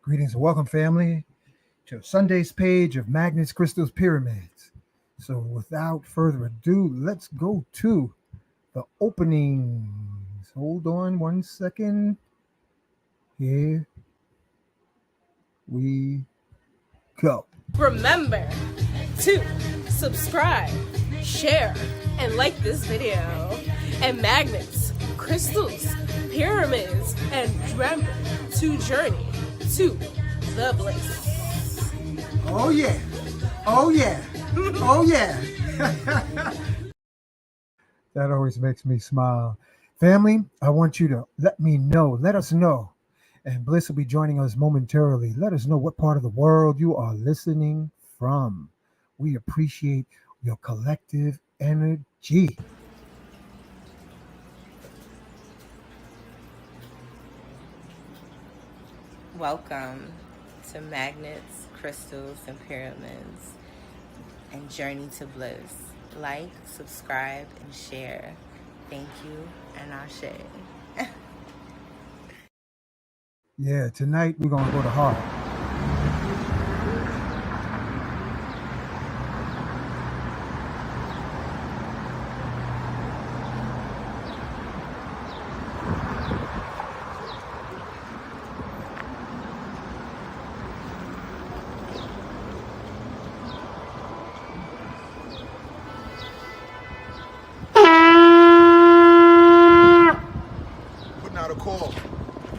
Greetings and welcome, family, to Sunday's page of Magnets, Crystals, Pyramids. So, without further ado, let's go to the openings. Hold on one second. Here we go. Remember to subscribe, share, and like this video. And magnets, crystals, pyramids, and remember to journey to the bliss. Oh, yeah. Oh, yeah. Oh, yeah. That always makes me smile. Family, I want you to let us know. And Bliss will be joining us momentarily. Let us know what part of the world you are listening from. We appreciate your collective energy. Welcome to Magnets, Crystals, and Pyramids and Journey to Bliss. Like, subscribe, and share. Thank you, and Ashe. Yeah, tonight we're going to go to heart. A call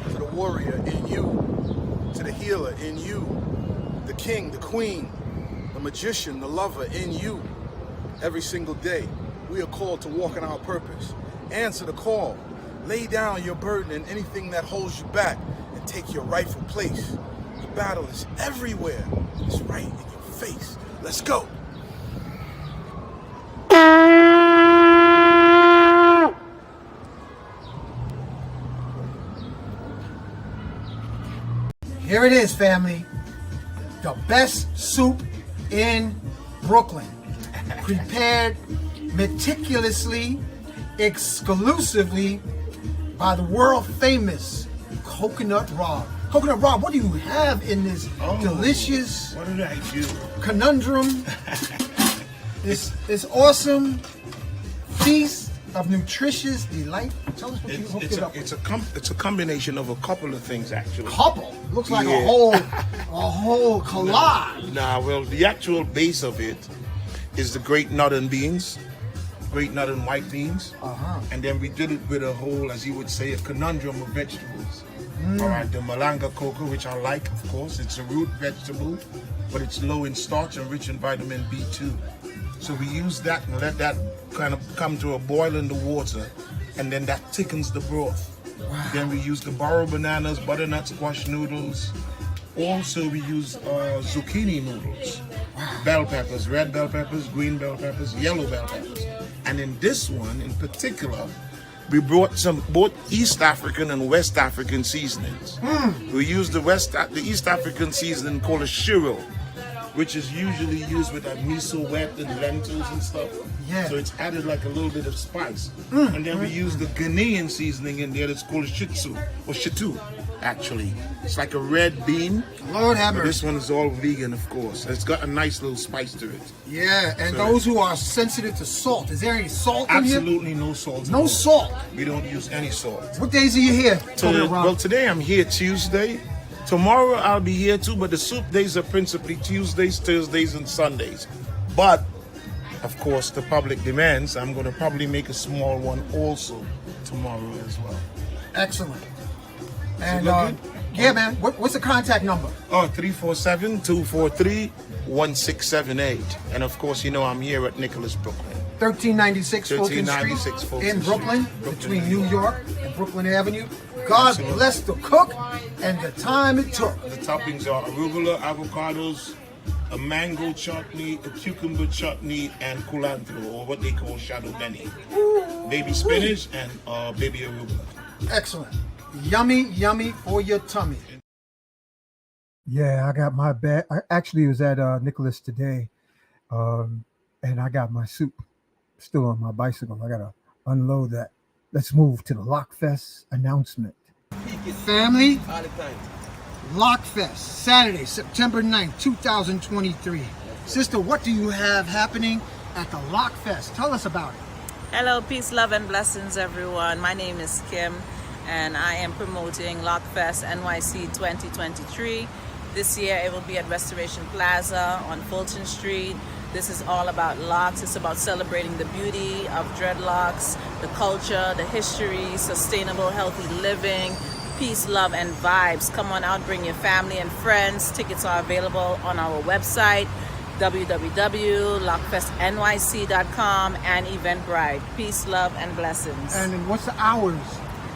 to the warrior in you, to the healer in you, the king, the queen, the magician, the lover in you. Every single day, we are called to walk in our purpose. Answer the call. Lay down your burden and anything that holds you back and take your rightful place. The battle is everywhere. It's right in your face. Let's go. Here it is, family. The best soup in Brooklyn. Prepared meticulously, exclusively by the world famous Coconut Rob. Coconut Rob, what do you have in this delicious what did I do? conundrum? this awesome feast of nutritious delight. Tell us what you hooked it up with. It's a combination of a couple of things, actually. Couple looks like Yeah. a whole collage. Nah, well, the actual base of it is the great northern beans, great northern white beans, and then we did it with a whole, as you would say, a conundrum of vegetables. All right, the malanga cocoa, which I like, of course, it's a root vegetable, but it's low in starch and rich in vitamin B2. So we use that and let that kind of come to a boil in the water, and then that thickens the broth. Wow. Then we use the barrel bananas, butternut squash noodles. Also, we use zucchini noodles, bell peppers, red bell peppers, green bell peppers, yellow bell peppers. And in this one in particular, we brought some both East African and West African seasonings. We use the East African seasoning called a shiro, which is usually used with a miso wet and lentils and stuff. Yeah. So it's added like a little bit of spice. And then we use the Ghanaian seasoning in there that's called shitsu, or shitu, actually. It's like a red bean. Lord have But mercy. this one is all vegan, of course. It's got a nice little spice to it. Yeah, and So- those who are sensitive to salt, is there any salt in here? Absolutely no salt. at No all. salt. We don't use any salt. What days are you here? Well, today I'm here Tuesday. Tomorrow I'll be here too, but the soup days are principally Tuesdays, Thursdays, and Sundays. But, of course, the public demands, I'm going to probably make a small one also tomorrow as well. Excellent. And look good? yeah, man. What's the contact number? Oh, 347-243-1678. And of course, you know I'm here at Nicholas, Brooklyn. 1396 Fulton 1396 Street Fulton in Street, Brooklyn, Brooklyn, between New New York and Brooklyn Avenue. God Absolutely. bless the cook and the time it took. The toppings are arugula, avocados, a mango chutney, a cucumber chutney, and culantro, or what they call shadow benny. Baby spinach and baby arugula. Excellent. Yummy, yummy for your tummy. Yeah, I got my bag. I actually was at Nicholas today, and I got my soup still on my bicycle. I got to unload that. Let's move to the Lockfest announcement. Family, Lockfest, Saturday, September 9th, 2023. Sister, what do you have happening at the Lockfest? Tell us about it. Hello, peace, love, and blessings, everyone. My name is Kim, and I am promoting Lockfest NYC 2023. This year, it will be at Restoration Plaza on Fulton Street. This is all about locks. It's about celebrating the beauty of dreadlocks, the culture, the history, sustainable, healthy living, peace, love, and vibes. Come on out, bring your family and friends. Tickets are available on our website, www.lockfestnyc.com, and Eventbrite. Peace, love, and blessings. And what's the hours?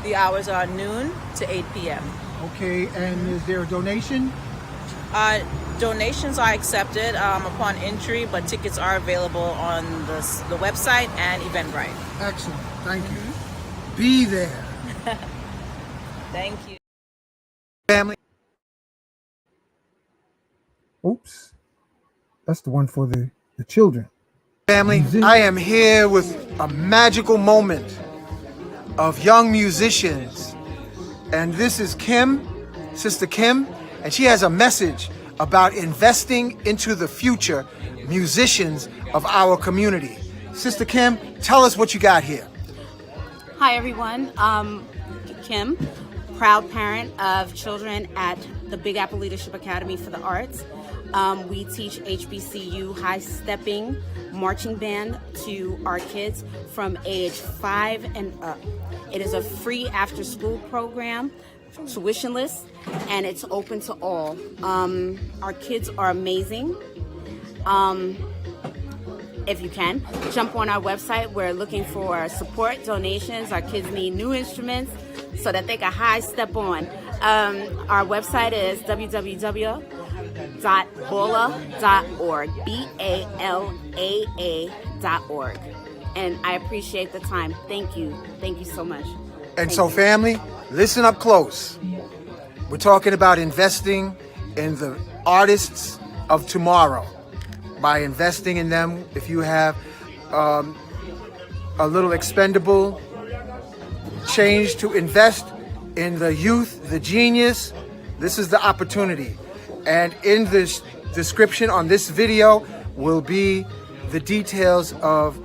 The hours are noon to 8 p.m. Okay, and is there a donation? Donations are accepted upon entry, but tickets are available on the website and Eventbrite. Excellent, thank you. Be there. Thank you. Family. Oops. That's the one for the children. Family, I am here with a magical moment of young musicians. And this is Kim, Sister Kim, and she has a message about investing into the future musicians of our community. Sister Kim, tell us what you got here. Hi everyone, Kim, proud parent of children at the Big Apple Leadership Academy for the Arts. We teach HBCU high stepping marching band to our kids from age 5 and up. It is a free after school program, tuitionless, and it's open to all. Our kids are amazing. If you can, jump on our website. We're looking for support, donations. Our kids need new instruments so that they can high step on. Our website is www.bola.org, BALAA.org. And I appreciate the time. Thank you. Thank you so much. And so family, listen up close. We're talking about investing in the artists of tomorrow. By investing in them, if you have a little expendable change to invest in the youth, the genius, this is the opportunity. And in this description on this video will be the details of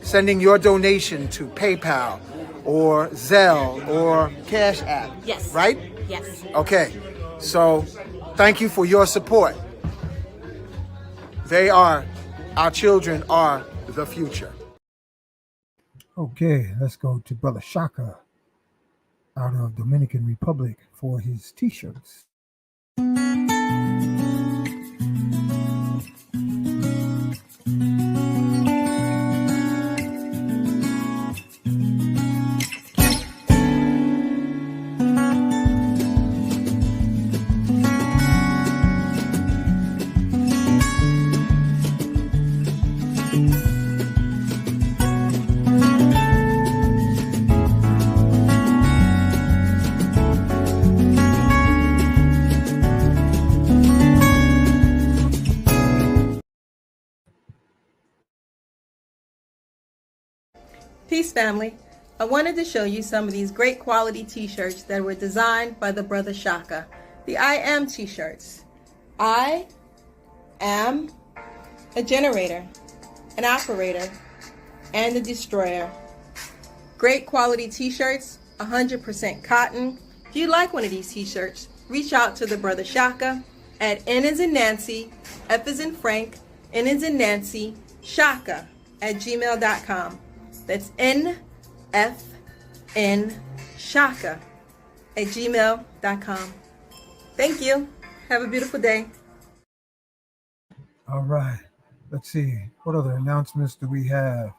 sending your donation to PayPal or Zelle or Cash App. Yes. Right? Yes. Okay. So thank you for your support. Our children are the future. Okay, let's go to Brother Shaka out of Dominican Republic for his t-shirts. Peace family, I wanted to show you some of these great quality t-shirts that were designed by the brother Shaka. The I Am t-shirts. I am a generator, an operator, and a destroyer. Great quality t-shirts, 100% cotton. If you like one of these t-shirts, reach out to the brother Shaka at N as in Nancy, F as in Frank, N as in Nancy, Shaka at gmail.com. That's NFN Shaka at gmail.com. Thank you. Have a beautiful day. All right. Let's see. What other announcements do we have?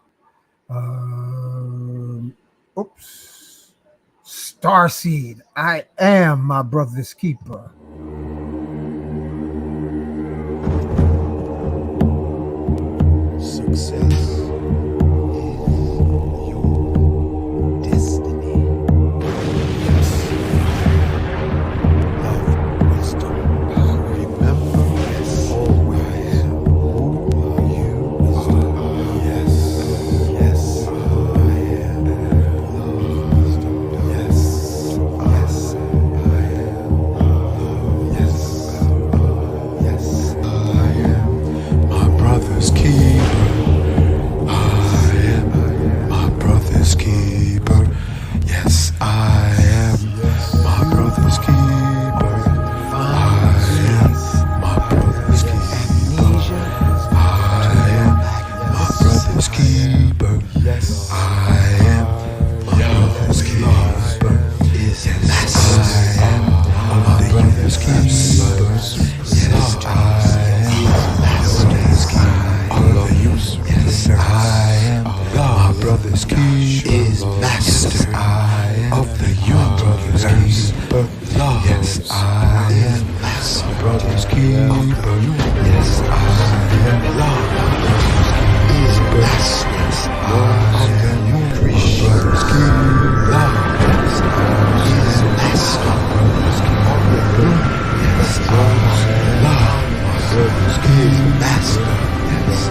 Starseed. I am my brother's keeper. Success. keepers. Yes, I am brother's keeper. Yes, I am my brother's keeper. Is master of the universe. Yes, I am my brother's keeper. Yes, I am is master of the universe. Brother's keeper. Yes, I is master of the universe. Yes, I am my brother's keeper. Master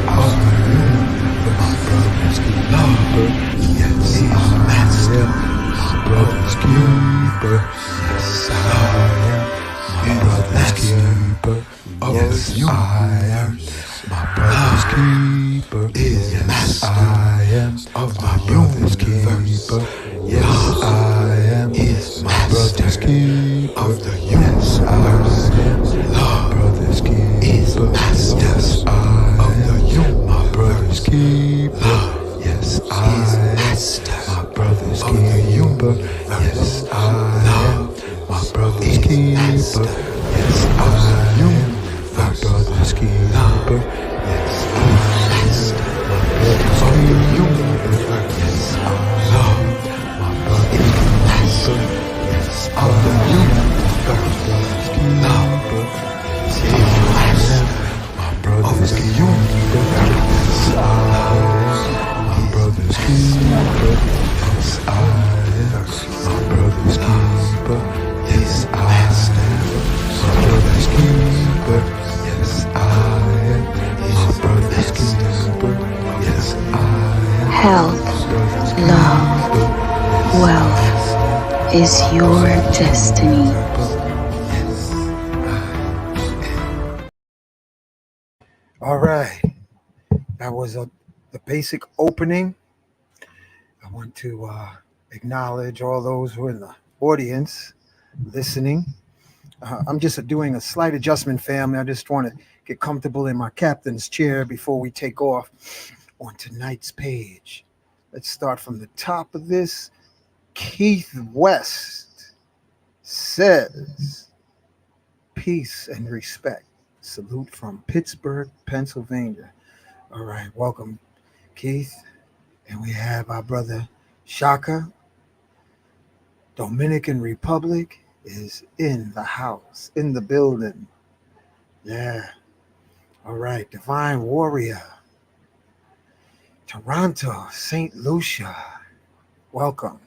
of the universe. My brother's keeper. Yes, he's master. My brother's keeper. Yes, I am my brother's keeper. Yes, I am my brother's keeper. Yes, I am of my brother's keeper. Yes, I am my brother's keeper. Of the yes, I am my brother's keeper. Yes, I am my brother's keeper. Yes, I am my brother's keeper. Yes, I am my brother's keeper. Yes, I am my brother's keeper. Yes, I am my brother's keeper. Yes, I am my brother's keeper. Yes, of the universe. Yes, I am my brother's keeper. Yes, I am my brother's keeper. Yes, I am my brother's keeper. Yes, I am my brother's keeper. Yes, I am my brother's keeper. Yes, I am Health, love, wealth is your destiny. All right. That was the basic opening. I want to acknowledge all those who are in the audience listening. I'm just doing a slight adjustment, family. I just want to get comfortable in my captain's chair before we take off on tonight's page. Let's start from the top of this. Keith West says, peace and respect. Salute from Pittsburgh, Pennsylvania. All right, welcome, Keith. And we have our brother Shaka. Dominican Republic is in the house, in the building. Yeah. All right, Divine Warrior. Toronto, St. Lucia. Welcome.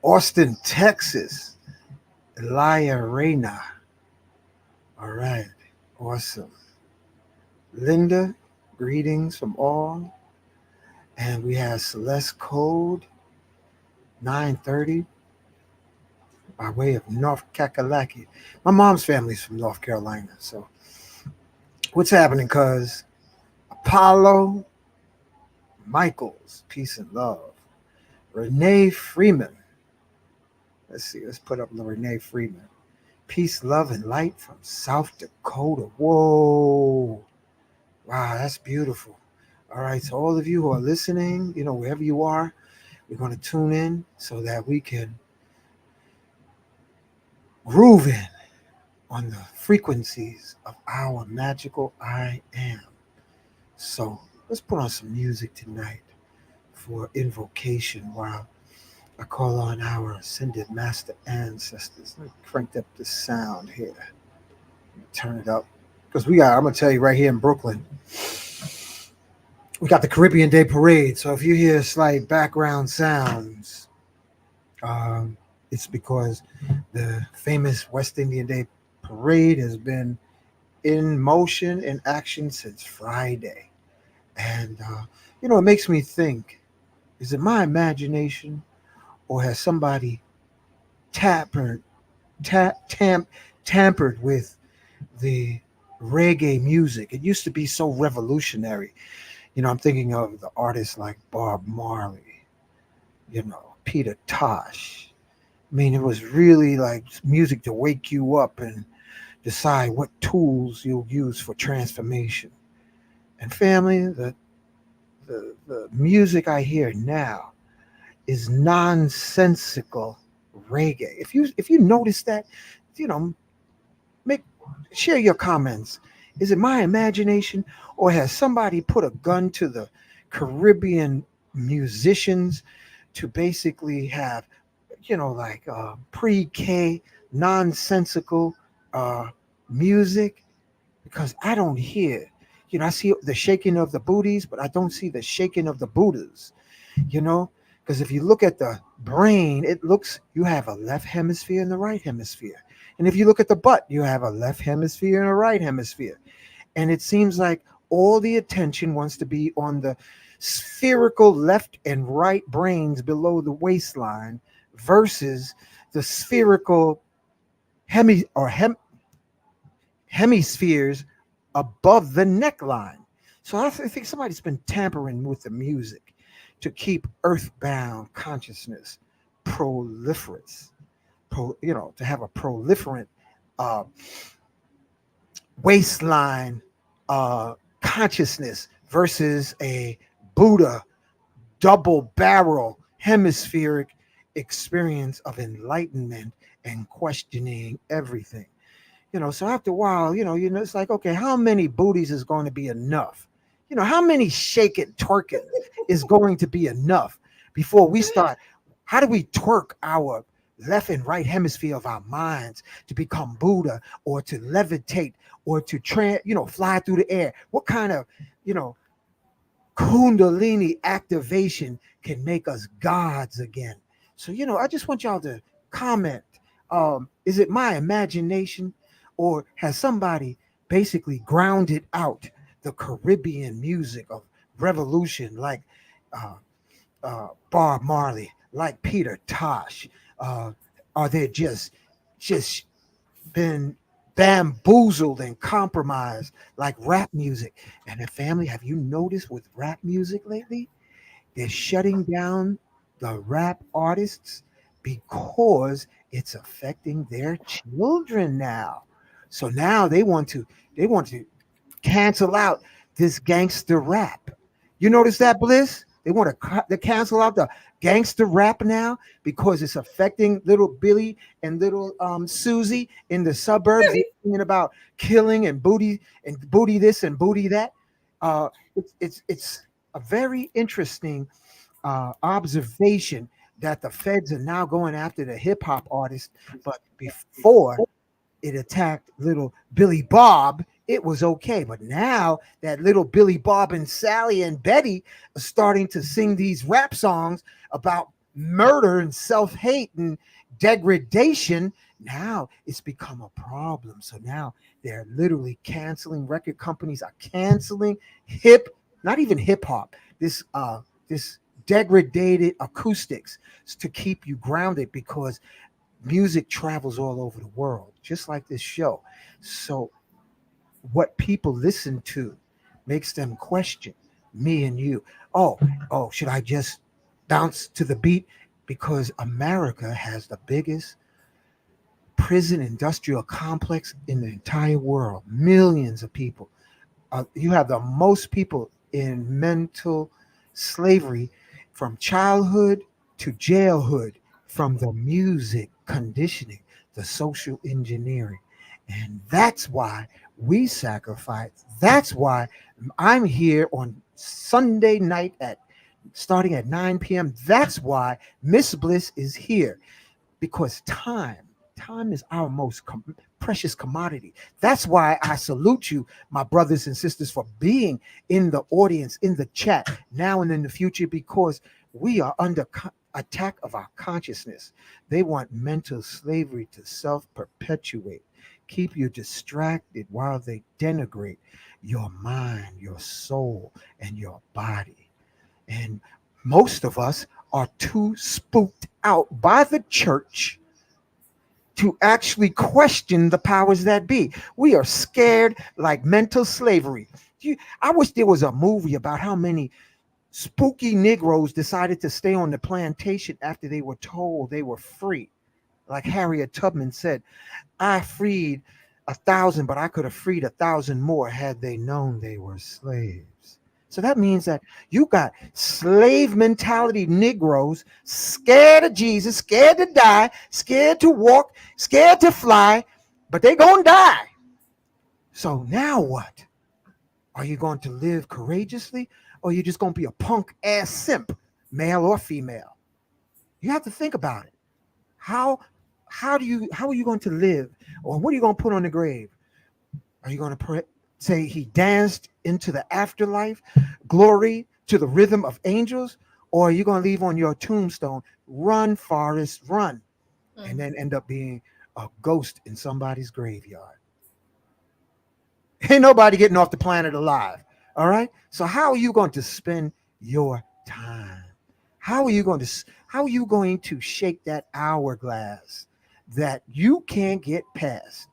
Austin, Texas. Elia Reyna. All right, awesome. Linda, greetings from all. And we have Celeste Code, 930, by way of North Kakalaki. My mom's family's from North Carolina. So what's happening, cuz? Apollo Michaels, peace and love. Renee Freeman. Let's see, let's put up Renee Freeman. Peace, love, and light from South Dakota. Whoa. Wow, that's beautiful. All right, so all of you who are listening, wherever you are, we're going to tune in so that we can groove in on the frequencies of our magical I am. So let's put on some music tonight for invocation while I call on our ascended master ancestors. Let me crank up the sound here. Turn it up. Because I'm going to tell you right here in Brooklyn, we got the Caribbean Day Parade. So if you hear slight background sounds, it's because the famous West Indian Day Parade has been in motion, in action since Friday. And, it makes me think, is it my imagination or has somebody tampered with the reggae music? It used to be so revolutionary. I'm thinking of the artists like Bob Marley, Peter Tosh. I mean, it was really like music to wake you up and decide what tools you'll use for transformation. And family, the music I hear now is nonsensical reggae. If you notice that, Make share your comments. Is it my imagination, or has somebody put a gun to the Caribbean musicians to basically have, like pre-K nonsensical uh, music? Because I don't hear, I see the shaking of the booties, but I don't see the shaking of the Buddhas, you know? Because if you look at the brain, it looks, you have a left hemisphere and the right hemisphere. And if you look at the butt, you have a left hemisphere and a right hemisphere. And it seems like all the attention wants to be on the spherical left and right brains below the waistline versus the spherical hemispheres above the neckline. So I think somebody's been tampering with the music to keep earthbound consciousness proliferate, to have a proliferant uh, waistline consciousness versus a Buddha double barrel hemispheric experience of enlightenment and questioning everything. So after a while, it's like, okay, how many booties is going to be enough? How many shaking, twerking is going to be enough before we start? How do we twerk our left and right hemisphere of our minds to become Buddha or to levitate or to fly through the air? What kind of, Kundalini activation can make us gods again? So, I just want y'all to comment. Is it my imagination, or has somebody basically grounded out the Caribbean music of revolution, like Bob Marley, like Peter Tosh? Are they just been bamboozled and compromised like rap music? And the family, have you noticed with rap music lately? They're shutting down the rap artists because it's affecting their children now. So now they want to cancel out this gangster rap. You notice that, Bliss? They want to cancel out the gangster rap now because it's affecting little Billy and little Susie in the suburbs. They're thinking about killing and booty this and booty that. It's a very interesting observation that the feds are now going after the hip hop artists, but before it attacked little Billy Bob, it was okay. But now that little Billy Bob and Sally and Betty are starting to sing these rap songs about murder and self-hate and degradation, now it's become a problem. So now they're literally canceling, record companies are canceling not even hip hop, this degraded acoustics to keep you grounded, because music travels all over the world, just like this show. So what people listen to makes them question me and you. Oh, should I just bounce to the beat? Because America has the biggest prison industrial complex in the entire world. Millions of people. You have the most people in mental slavery from childhood to jailhood, from the music conditioning, the social engineering. And that's why we sacrifice. That's why I'm here on Sunday night starting at 9 p.m. That's why Miss Bliss is here, because time is our most precious commodity. That's why I salute you, my brothers and sisters, for being in the audience, in the chat now and in the future, because we are under attack of our consciousness. They want mental slavery to self-perpetuate, keep you distracted while they denigrate your mind, your soul, and your body. And most of us are too spooked out by the church to actually question the powers that be. We are scared like mental slavery. I wish there was a movie about how many spooky Negroes decided to stay on the plantation after they were told they were free. Like Harriet Tubman said, I freed 1,000, but I could have freed 1,000 more had they known they were slaves. So that means that you got slave mentality Negroes scared of Jesus, scared to die, scared to walk, scared to fly, but they gonna die. So now what? Are you going to live courageously, or are you just gonna be a punk ass simp, male or female? You have to think about it. How how are you going to live, or what are you going to put on the grave? Are you going to say he danced into the afterlife, glory to the rhythm of angels, or are you going to leave on your tombstone, run, Forrest, run, and then end up being a ghost in somebody's graveyard? Ain't nobody getting off the planet alive. All right. So how are you going to spend your time? How are you going to shake that hourglass that you can't get past?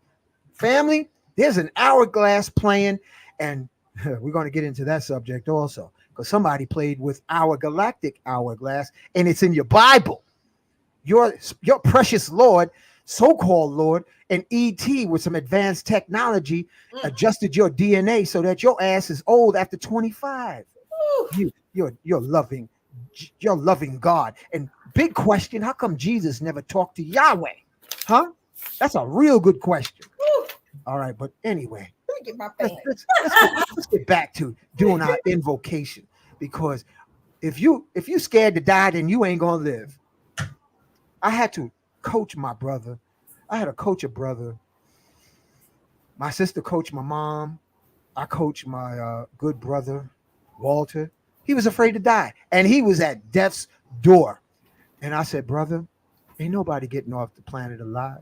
Family, there's an hourglass playing, and we're going to get into that subject also, because somebody played with our galactic hourglass, and it's in your Bible. Your precious Lord, so-called Lord, and ET with some advanced technology adjusted your DNA so that your ass is old after 25. You're loving God. And big question, how come Jesus never talked to Yahweh? Huh? That's a real good question. All right, but anyway, let's get back to doing our invocation, because if you scared to die, then you ain't gonna live. I had to coach my brother. I had to coach a brother. My sister coached my mom. I coached my good brother, Walter. He was afraid to die, and he was at death's door. And I said, brother, ain't nobody getting off the planet alive.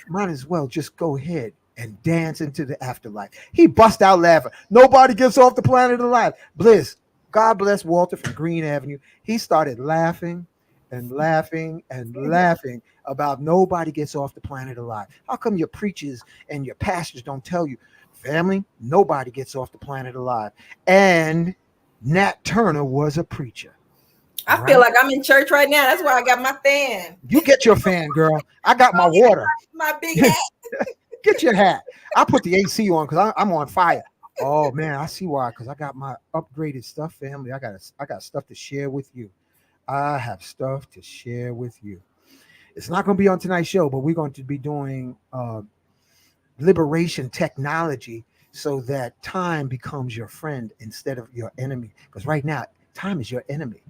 Might as well just go ahead and dance into the afterlife. He bust out laughing. Nobody gets off the planet alive. Bliss, God bless Walter from Green Avenue. He started laughing and laughing and laughing about nobody gets off the planet alive. How come your preachers and your pastors don't tell you, family, nobody gets off the planet alive? And Nat Turner was a preacher. I feel like I'm in church right now. That's why I got my fan. You get your fan, girl. I got my water. My big hat. Get your hat. I put the AC on because I'm on fire. Oh man, I see why. Because I got my upgraded stuff, family. I got stuff to share with you. I have stuff to share with you. It's not going to be on tonight's show, but we're going to be doing liberation technology so that time becomes your friend instead of your enemy. Because right now, time is your enemy.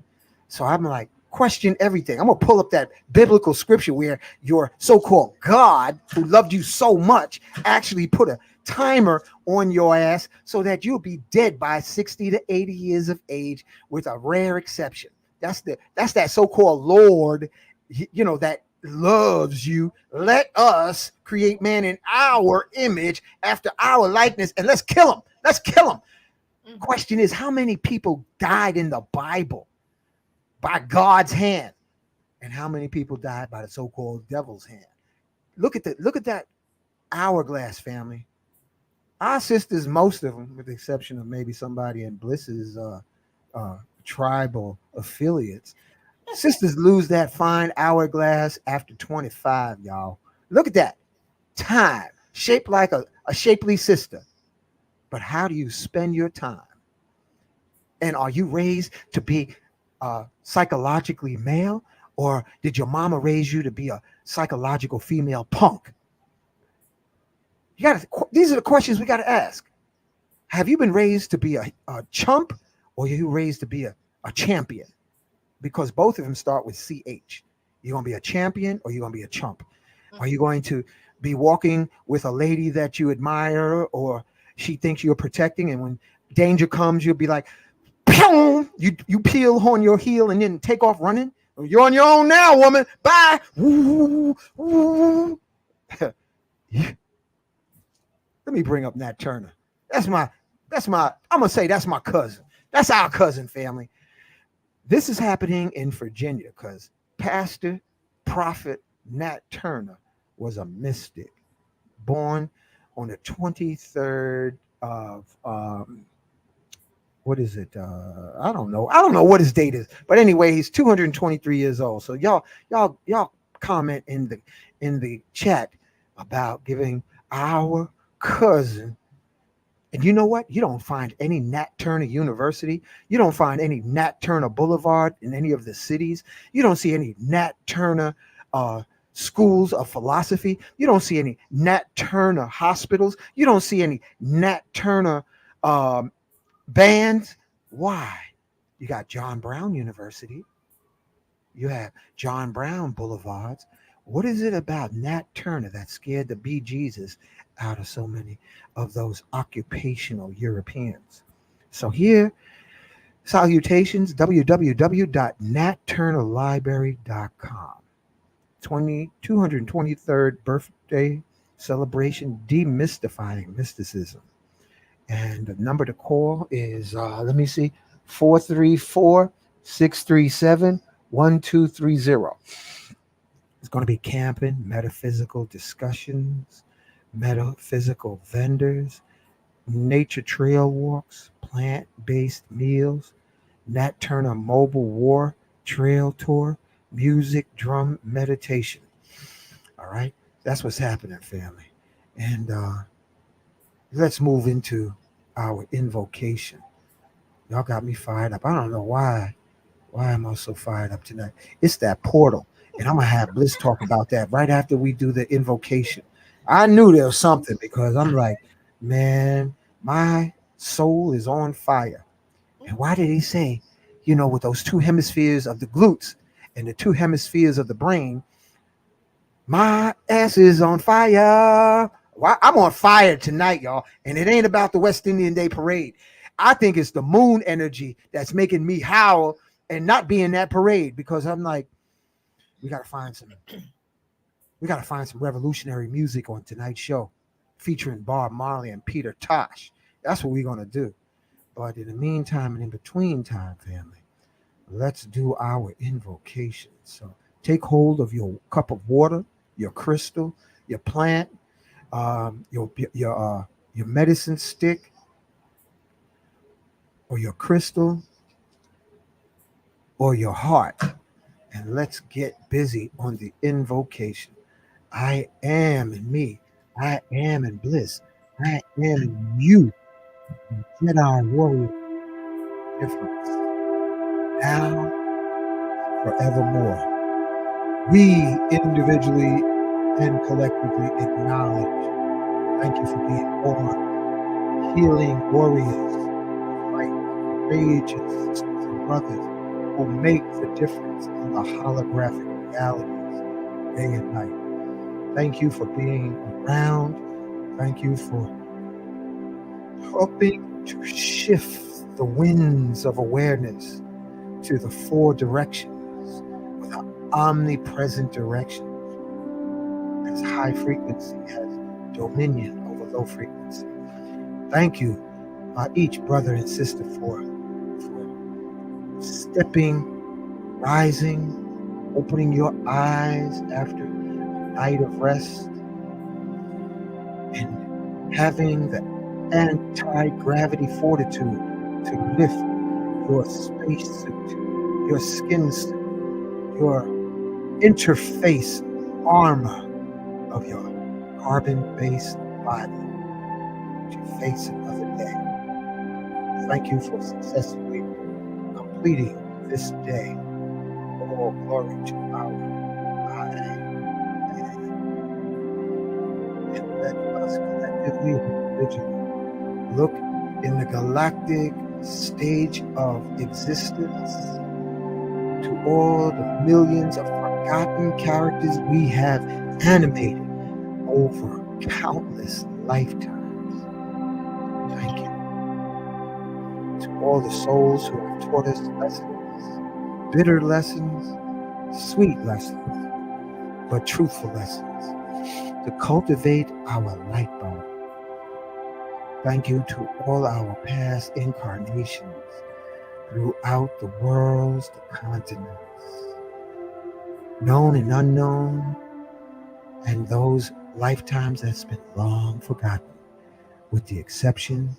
So I'm like, question everything. I'm going to pull up that biblical scripture where your so-called God, who loved you so much, actually put a timer on your ass so that you'll be dead by 60 to 80 years of age, with a rare exception. That's that so-called Lord, that loves you. Let us create man in our image after our likeness, and let's kill him. Let's kill him. Mm-hmm. Question is, how many people died in the Bible by God's hand, and how many people died by the so-called devil's hand? Look at that hourglass, family. Our sisters, most of them, with the exception of maybe somebody in Bliss's tribal affiliates, sisters lose that fine hourglass after 25, y'all. Look at that. Time, shaped like a shapely sister. But how do you spend your time? And are you raised to be psychologically male, or did your mama raise you to be a psychological female punk? These are the questions we got to ask. Have you been raised to be a chump, or are you raised to be a champion? Because both of them start with CH. You're going to be a champion, or you're going to be a chump. Are you going to be walking with a lady that you admire, or she thinks you're protecting, and when danger comes, you'll be like, pew! You peel on your heel and then take off running? You're on your own now, woman. Bye. Woo, woo. Let me bring up Nat Turner. I'm gonna say that's my cousin. That's our cousin, family. This is happening in Virginia because Pastor Prophet Nat Turner was a mystic, born on the 23rd of what is it? I don't know what his date is, but anyway, he's 223 years old. So y'all comment in the chat about giving our cousin. And you know what? You don't find any Nat Turner University. You don't find any Nat Turner Boulevard in any of the cities. You don't see any Nat Turner schools of philosophy. You don't see any Nat Turner hospitals. You don't see any Nat Turner um, bands. Why? You got John Brown University. You have John Brown Boulevards. What is it about Nat Turner that scared the bejesus out of so many of those occupational Europeans? So here, salutations, www.natturnerlibrary.com. 223rd birthday celebration, demystifying mysticism. And the number to call is, let me see, 434-637-1230. It's going to be camping, metaphysical discussions, metaphysical vendors, nature trail walks, plant-based meals, Nat Turner Mobile War Trail Tour, music, drum, meditation. All right, that's what's happening, family. And let's move into our invocation. Y'all got me fired up. I don't know why. Why am I so fired up tonight? It's that portal. And I'm going to have Bliss talk about that right after we do the invocation. I knew there was something because I'm like, man, my soul is on fire. And why did he say, with those two hemispheres of the glutes and the two hemispheres of the brain, my ass is on fire. Well, I'm on fire tonight, y'all. And it ain't about the West Indian Day Parade. I think it's the moon energy that's making me howl and not be in that parade, because I'm like, we gotta find some revolutionary music on tonight's show featuring Bob Marley and Peter Tosh. That's what we're gonna do. But in the meantime and in between time, family, let's do our invocation. So take hold of your cup of water, your crystal, your plant, your medicine stick, or your crystal, or your heart, and let's get busy on the invocation. I am in me. I am in bliss. I am in you. Jedi warrior difference. Now, forevermore. We individually and collectively acknowledge. Thank you for being born. Healing warriors, like courageous sisters and brothers who make the difference in the holographic realities day and night. Thank you for being around. Thank you for helping to shift the winds of awareness to the four directions with an omnipresent direction, as high frequency has dominion over low frequency. Thank you, each brother and sister, for stepping, rising, opening your eyes after a night of rest, and having the anti-gravity fortitude to lift your spacesuit, your skin suit, your interface armor of your carbon-based body to face another day. Thank you for successfully completing this day. All glory to our I. And let us collectively and individually look in the galactic stage of existence to all the millions of forgotten characters we have animated over countless lifetimes. Thank you. To all the souls who have taught us lessons, bitter lessons, sweet lessons, but truthful lessons, to cultivate our light body. Thank you to all our past incarnations throughout the worlds, the continents, known and unknown, and those lifetimes that's been long forgotten, with the exception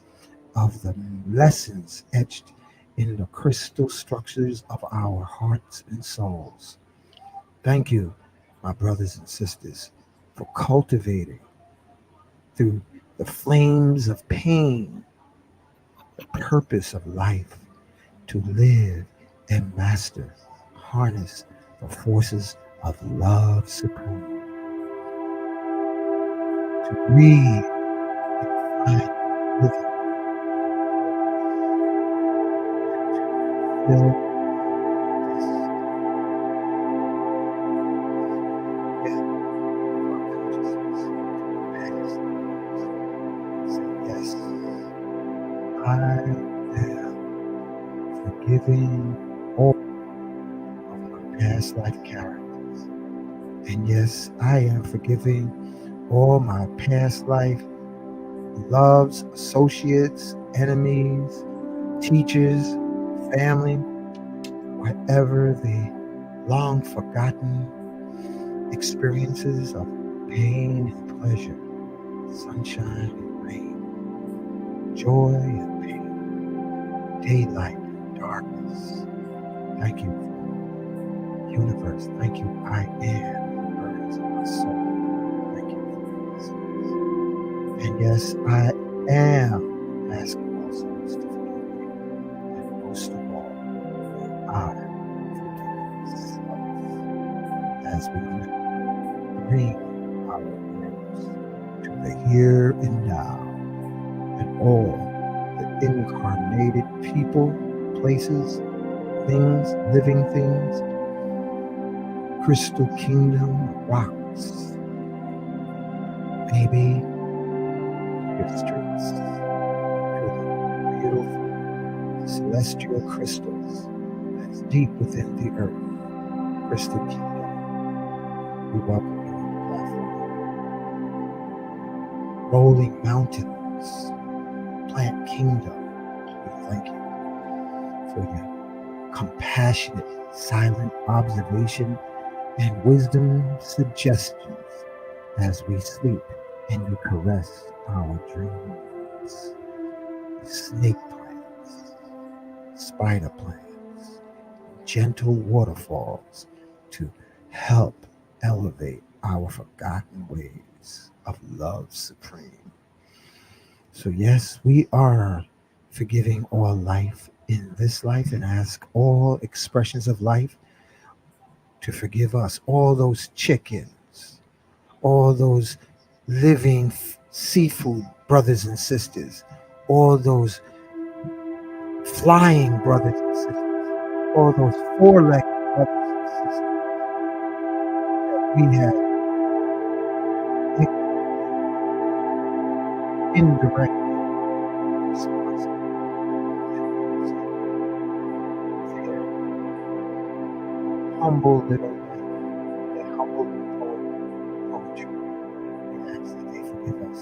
of the lessons etched in the crystal structures of our hearts and souls. Thank you, my brothers and sisters, for cultivating through the flames of pain the purpose of life, to live and master, harness the forces of love supreme. To breathe and find living, fill this again of our consciousness to past lives. Say, yes, I am forgiving all of my past life characters. And yes, I am forgiving all my past life loves, associates, enemies, teachers, family, whatever the long forgotten experiences of pain and pleasure, sunshine and rain, joy and pain, daylight and darkness. Thank you, universe. Thank you, I am, birds of my soul. Thank you for this. And yes, I am asking all souls to forgive me. And most of all, I forgive myself as we bring our awareness to the here and now and all the incarnated people, places, things, living things, crystal kingdom, rocks, maybe your streets, to the beautiful celestial crystals that's deep within the earth, crystal kingdom. We welcome you on the platform. Rolling mountains, plant kingdom. We thank you for your compassionate, silent observation and wisdom suggestions as we sleep and you caress our dreams. Snake plants, spider plants, gentle waterfalls to help elevate our forgotten ways of love supreme. So, yes, we are forgiving all life in this life and ask all expressions of life to forgive us. All those chickens, all those living seafood brothers and sisters, all those flying brothers and sisters, all those four-legged brothers and sisters that we have indirectly responsible for humble little men, that humble little poetry. We ask that they forgive us,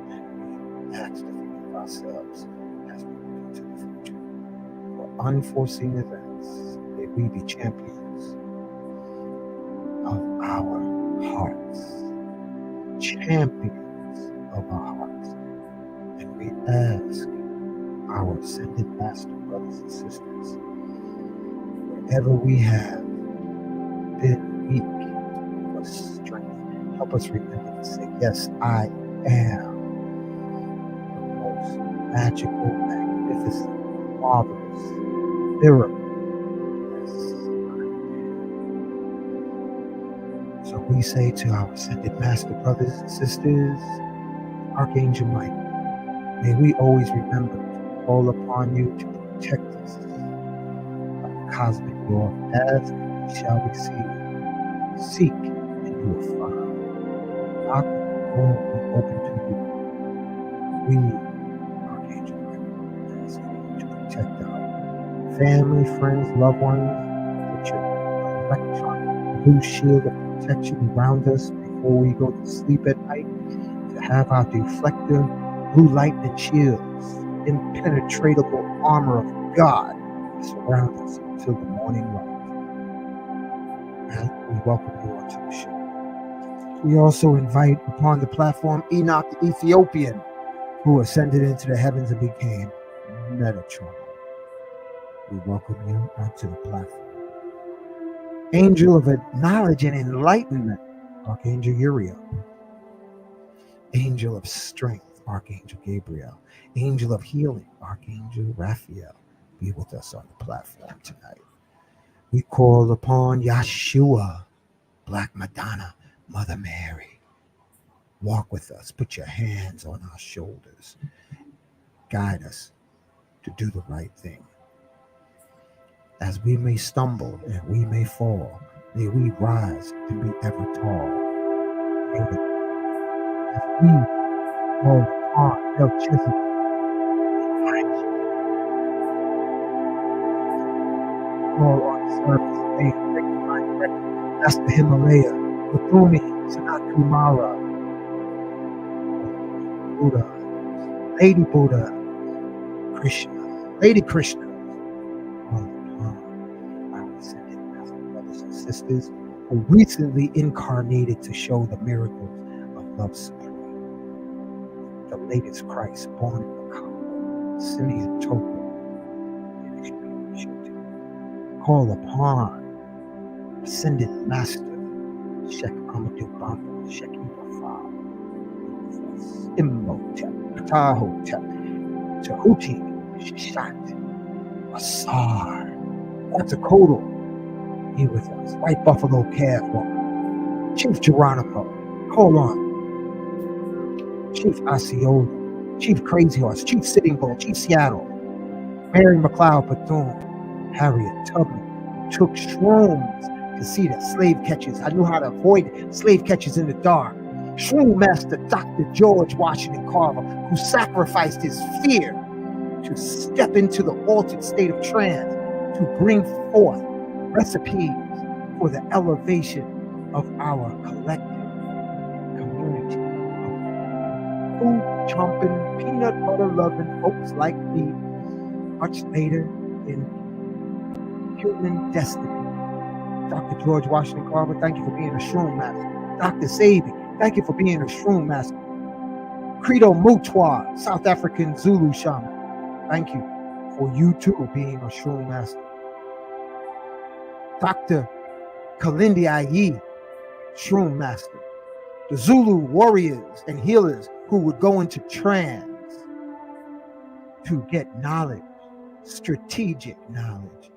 and we ask to forgive ourselves as we move into the future. For unforeseen events, may we be champions of our hearts, champions of our hearts. And we ask our ascended master brothers and sisters, wherever we have been weak, give us strength. Help us remember to say, yes, I am the most magical, magnificent, marvelous, miracle. Yes, I am. So we say to our ascended master brothers and sisters, Archangel Michael, may we always remember to call upon you to protect us from the cosmic law of ask, and we shall receive. Seek, and you will find. Knock, and the door will be open to you. We, Archangel Michael, ask you to protect our family, friends, loved ones. Put your electronic blue shield of protection around us before we go to sleep at night. To have our deflector, blue light and shields, impenetrable armor of God surround us until the morning light. And we welcome you onto the show. We also invite upon the platform Enoch the Ethiopian, who ascended into the heavens and became Metatron. We welcome you onto the platform. Angel of knowledge and enlightenment, Archangel Uriel. Angel of strength, Archangel Gabriel. Angel of healing, Archangel Raphael. Be with us on the platform tonight. We call upon Yeshua, Black Madonna, Mother Mary. Walk with us. Put your hands on our shoulders. Guide us to do the right thing. As we may stumble and we may fall, may we rise and be ever tall. May we, as we call upon Melchizedek, call on his surface, may he break divine direction. That's the Himalaya, Mathuni, Sanakumara, Buddha, Lady Buddha, Krishna, Lady Krishna, call upon our ascended master brothers and sisters who recently incarnated to show the miracles of love supreme. The latest Christ born in Macau, Simeon Topa, and extreme Shakti. Call upon ascended master Sheikh Amadou Bamba, Sheikh Ibrahim, Imhotep, Ptahotep, Tahuti, Shishat, Asar, Quetzalcoatl, he with us, White Buffalo Calf Woman, Chief Geronimo, call on Chief Osceola, Chief Crazy Horse, Chief Sitting Bull, Chief Seattle, Mary McLeod Bethune, Harriet Tubman, who took shrooms to see the slave catchers. I knew how to avoid slave catchers in the dark. Shroom Master Dr. George Washington Carver, who sacrificed his fear to step into the altered state of trance to bring forth recipes for the elevation of our collective community of food chomping, peanut butter loving folks like me much later in human destiny. Dr. George Washington Carver, thank you for being a shroom master. Dr. Sabi, thank you for being a shroom master. Credo Mutwa, South African Zulu shaman, thank you for you too being a shroom master. Dr. Kalindi Ayi, shroom master. The Zulu warriors and healers who would go into trance to get knowledge, strategic knowledge.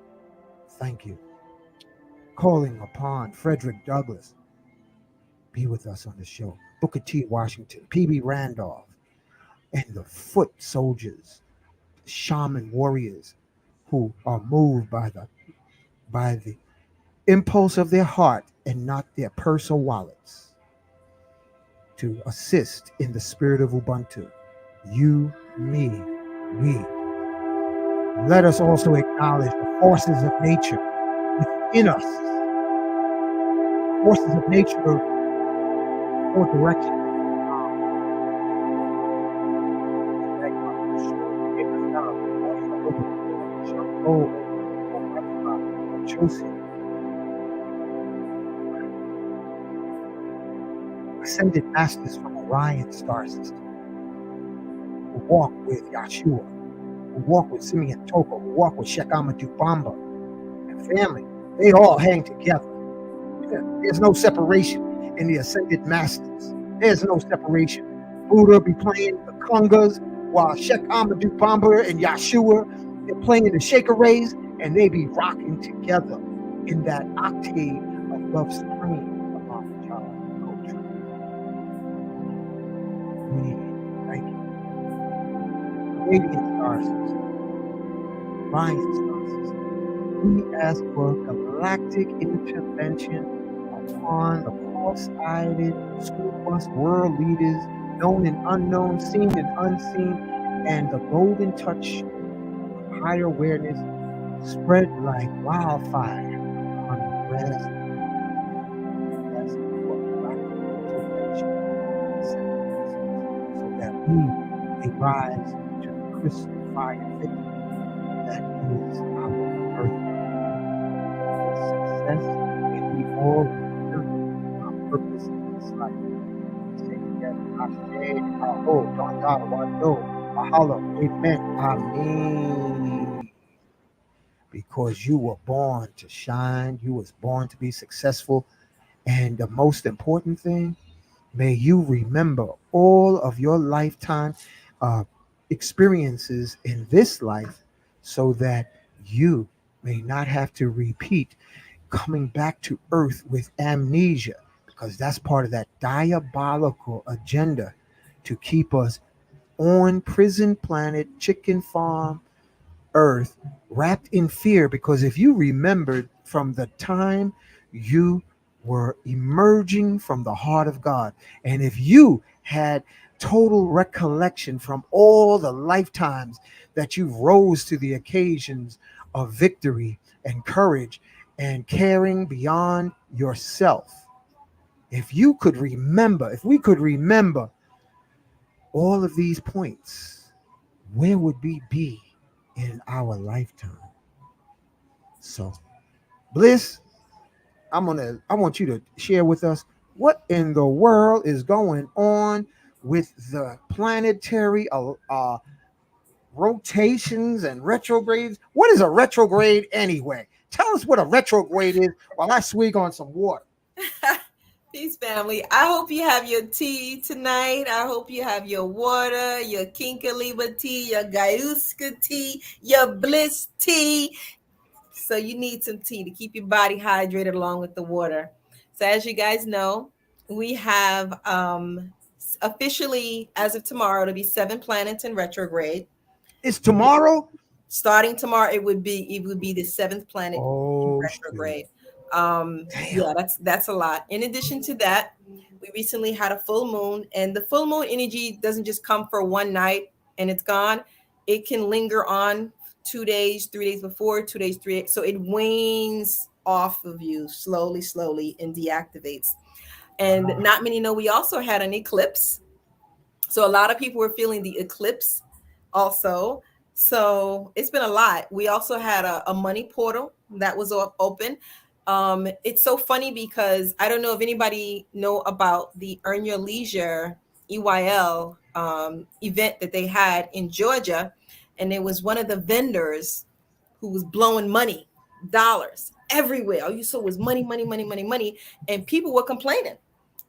Thank you. Calling upon Frederick Douglass, be with us on the show. Booker T. Washington, P.B. Randolph, and the foot soldiers, shaman warriors who are moved by the impulse of their heart and not their purse or wallets to assist in the spirit of Ubuntu. You, me, we. Let us also acknowledge the forces of nature within us. Forces of nature for direction. Ascended masters from Orion star system who walk with Yeshua, who walk with Simeon Topa, who walk with Sheikh Amadou Bamba and family. They all hang together. There's no separation in the ascended masters. There's no separation. Buddha be playing the congas while Sheikh Amadou Bamba and Yeshua, they're playing the shaker rays, and they be rocking together in that octave of love supreme among the child culture. We thank you. Radiant star system, Ryan star system. We ask for galactic intervention upon the cross-eyed school bus world leaders, known and unknown, seen and unseen, and the golden touch of higher awareness spread like wildfire on the grass. That's for galactic intervention, so that we may rise to the crystal fire victory that is our earth. Success may be all our purpose in this life. Say together, Ashe, Aho, Danda, Wado, Mahalo, Amen, Amen. Because you were born to shine, you was born to be successful, and the most important thing, may you remember all of your lifetime experiences in this life so that you may not have to repeat coming back to Earth with amnesia, because that's part of that diabolical agenda to keep us on prison planet, chicken farm, Earth, wrapped in fear. Because if you remembered from the time you were emerging from the heart of God, and if you had total recollection from all the lifetimes that you rose to the occasions of victory and courage and caring beyond yourself, if you could remember, if we could remember all of these points, where would we be in our lifetime? So, Bliss, I want you to share with us what in the world is going on with the planetary rotations and retrogrades. What is a retrograde anyway? Tell us what a retrograde is while I swig on some water. Peace, family. I hope you have your tea tonight. I hope you have your water, your Kinkaliba tea, your Gayuska tea, your Bliss tea. So you need some tea to keep your body hydrated along with the water. So as you guys know, we have officially, as of tomorrow, it'll be 7 planets in retrograde. It's tomorrow? Starting tomorrow, it would be the 7th planet in Oh, retrograde. damn. Yeah, that's a lot. In addition to that, we recently had a full moon, and the full moon energy doesn't just come for one night and it's gone. It can linger on 2 days, 3 days before, 2 days, 3 days. So it wanes off of you slowly, slowly, and deactivates. And not many know we also had an eclipse. So a lot of people were feeling the eclipse also. So it's been a lot. We also had a money portal that was open. It's so funny because I don't know if anybody know about the Earn Your Leisure EYL event that they had in Georgia. And it was one of the vendors who was blowing money, dollars everywhere. All you saw was money, money, money, money, money. And people were complaining.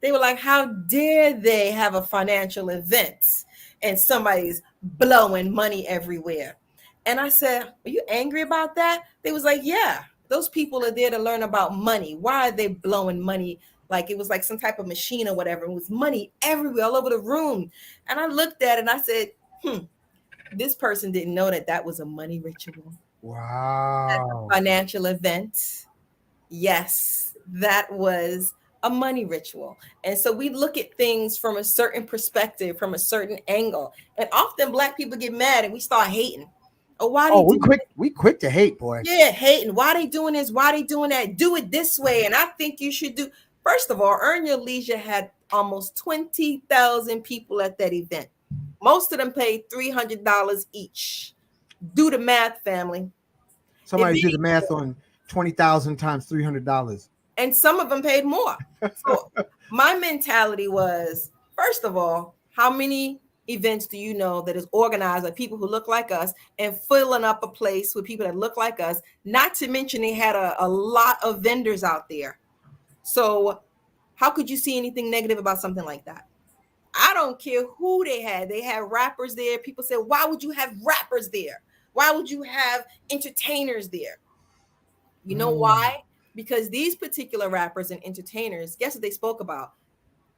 They were like, how dare they have a financial event and somebody's blowing money everywhere? And I said, are you angry about that? They was like, yeah, those people are there to learn about money. Why are they blowing money? Like it was like some type of machine or whatever. It was money everywhere, all over the room. And I looked at it and I said, this person didn't know that that was a money ritual. Wow. Financial event. Yes, that was a money ritual. And so we look at things from a certain perspective, from a certain angle. And often Black people get mad and we start hating. Oh, why Oh, they do we quick to hate, boy. yeah, hating. Why they doing this? Why they doing that? Do it this way. And I think you should do. First of all, Earn Your Leisure had almost 20,000 people at that event. Most of them paid $300 each. Do the math, family. Somebody did the math on 20,000 times $300. And some of them paid more. So my mentality was, first of all, how many events do you know that is organized by people who look like us and filling up a place with people that look like us? Not to mention they had a lot of vendors out there. So how could you see anything negative about something like that? I don't care who they had. They had rappers there. People said, why would you have rappers there? Why would you have entertainers there? You know why? Because these particular rappers and entertainers, guess what they spoke about?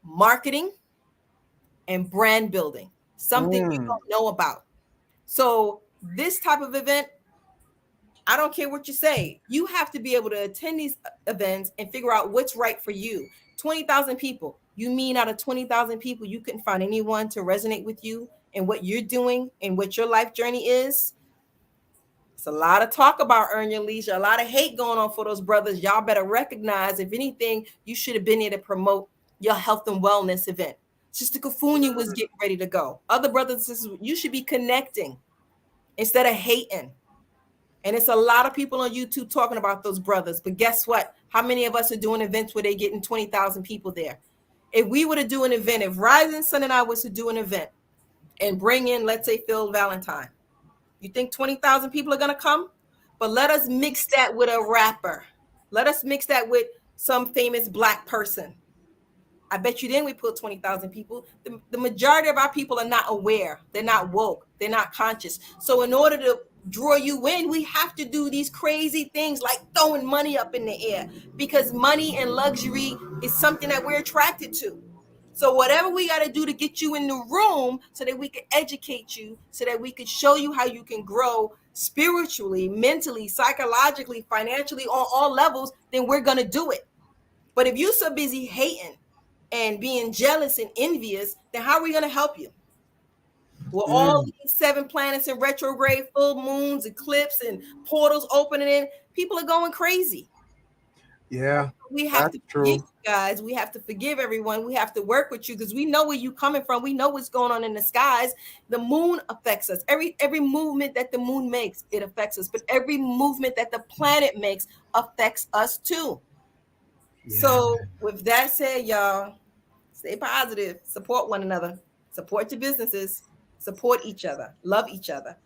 Marketing and brand building, something you don't know about. So this type of event, I don't care what you say. You have to be able to attend these events and figure out what's right for you. 20,000 people. You mean out of 20,000 people, you couldn't find anyone to resonate with you and what you're doing and what your life journey is? It's a lot of talk about Earn Your Leisure, a lot of hate going on for those brothers. Y'all better recognize, if anything, you should have been there to promote your health and wellness event. Sister Kafuni was getting ready to go. Other brothers and sisters, you should be connecting instead of hating. And it's a lot of people on YouTube talking about those brothers. But guess what? How many of us are doing events where they're getting 20,000 people there? If we were to do an event, if Rising Sun and I was to do an event and bring in, let's say, Phil Valentine, you think 20,000 people are going to come? But let us mix that with a rapper. Let us mix that with some famous Black person. I bet you then we put 20,000 people. The majority of our people are not aware. They're not woke. They're not conscious. So in order to draw you in, we have to do these crazy things like throwing money up in the air, because money and luxury is something that we're attracted to. So whatever we got to do to get you in the room so that we can educate you, so that we can show you how you can grow spiritually, mentally, psychologically, financially, on all levels, then we're going to do it. But if you're so busy hating and being jealous and envious, then how are we going to help you? Well, all these 7 planets in retrograde, full moons, eclipse, and portals opening in, people are going crazy. Yeah, We have that's to true. forgive you guys. We have to forgive everyone. We have to work with you because we know where you're coming from. We know what's going on in the skies. The moon affects us. Every movement that the moon makes, it affects us. But every movement that the planet makes affects us too. Yeah. So with that said, y'all, stay positive, support one another, support your businesses, support each other, love each other.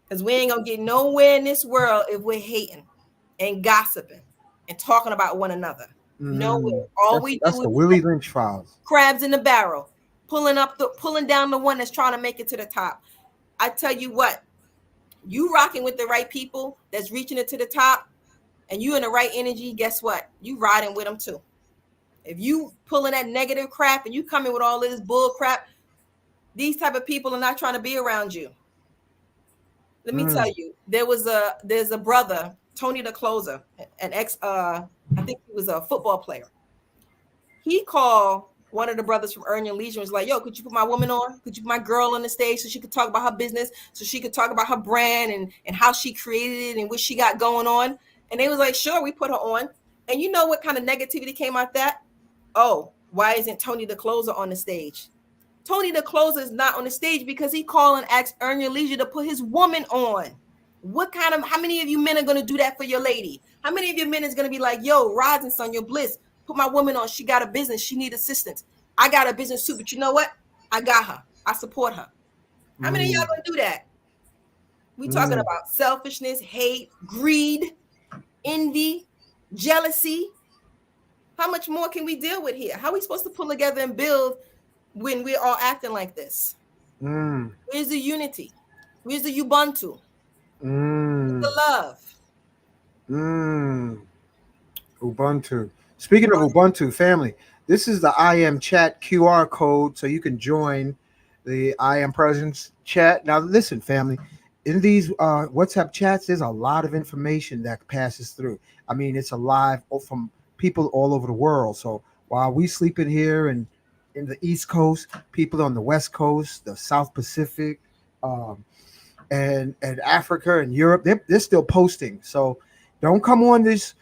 Because we ain't gonna get nowhere in this world if we're hating and gossiping and talking about one another. Nowhere. All we That's do the is Willie Lynch files. crabs in the barrel, pulling down the one that's trying to make it to the top. I tell you what, you rocking with the right people that's reaching it to the top, and you in the right energy, guess what? You riding with them too. If you pulling that negative crap and you coming with all this bull crap, these type of people are not trying to be around you. Let me tell you, there's a brother, Tony the Closer, an ex I think he was a football player. He called one of the brothers from Earn Your Leisure and was like, yo, could you put my woman on? Could you put my girl on the stage so she could talk about her business, so she could talk about her brand and how she created it and what she got going on? And they was like, sure, we put her on. And you know what kind of negativity came out that? Oh, why isn't Tony the Closer on the stage? Tony the Closer is not on the stage because he called and asked Earn Your Leisure to put his woman on. How many of you men are going to do that for your lady? How many of your men is going to be like, yo, Rising Sun, your bliss, put my woman on. She got a business. She need assistance. I got a business too, but you know what? I got her. I support her. How many of y'all going to do that? We talking about selfishness, hate, greed, envy, jealousy. How much more can we deal with here? How are we supposed to pull together and build when we're all acting like this? Where's the unity? Where's the Ubuntu? Where's the love? Ubuntu. Speaking of Ubuntu, family, this is the I Am Chat QR code so you can join the I Am Presence chat. Now, listen, family, in these WhatsApp chats, there's a lot of information that passes through. I mean, it's alive from people all over the world. So while we sleep in here and in the East Coast, people on the West Coast, the South Pacific, and Africa and Europe, they're still posting. So don't come on this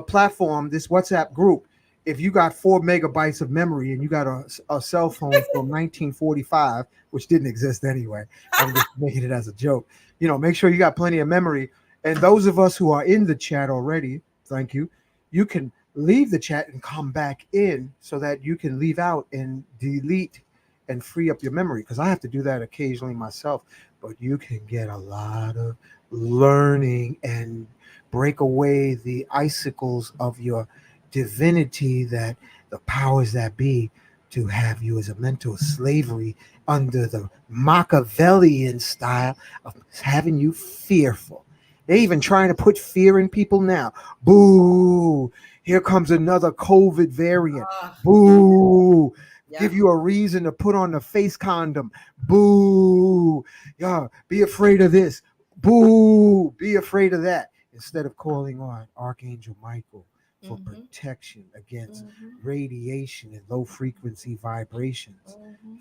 platform, this WhatsApp group, if you got 4 megabytes of memory and you got a cell phone from 1945, which didn't exist anyway. I'm just making it as a joke. Make sure you got plenty of memory. And those of us who are in the chat already, thank you. You can leave the chat and come back in so that you can leave out and delete and free up your memory, because I have to do that occasionally myself. But you can get a lot of learning and break away the icicles of your divinity, that the powers that be to have you as a mental slavery under the Machiavellian style of having you fearful. They're even trying to put fear in people now. Boo! Here comes another COVID variant. Boo! Yeah. Give you a reason to put on the face condom. Boo! Yeah, be afraid of this. Boo! Be afraid of that. Instead of calling on Archangel Michael for protection against radiation and low frequency vibrations.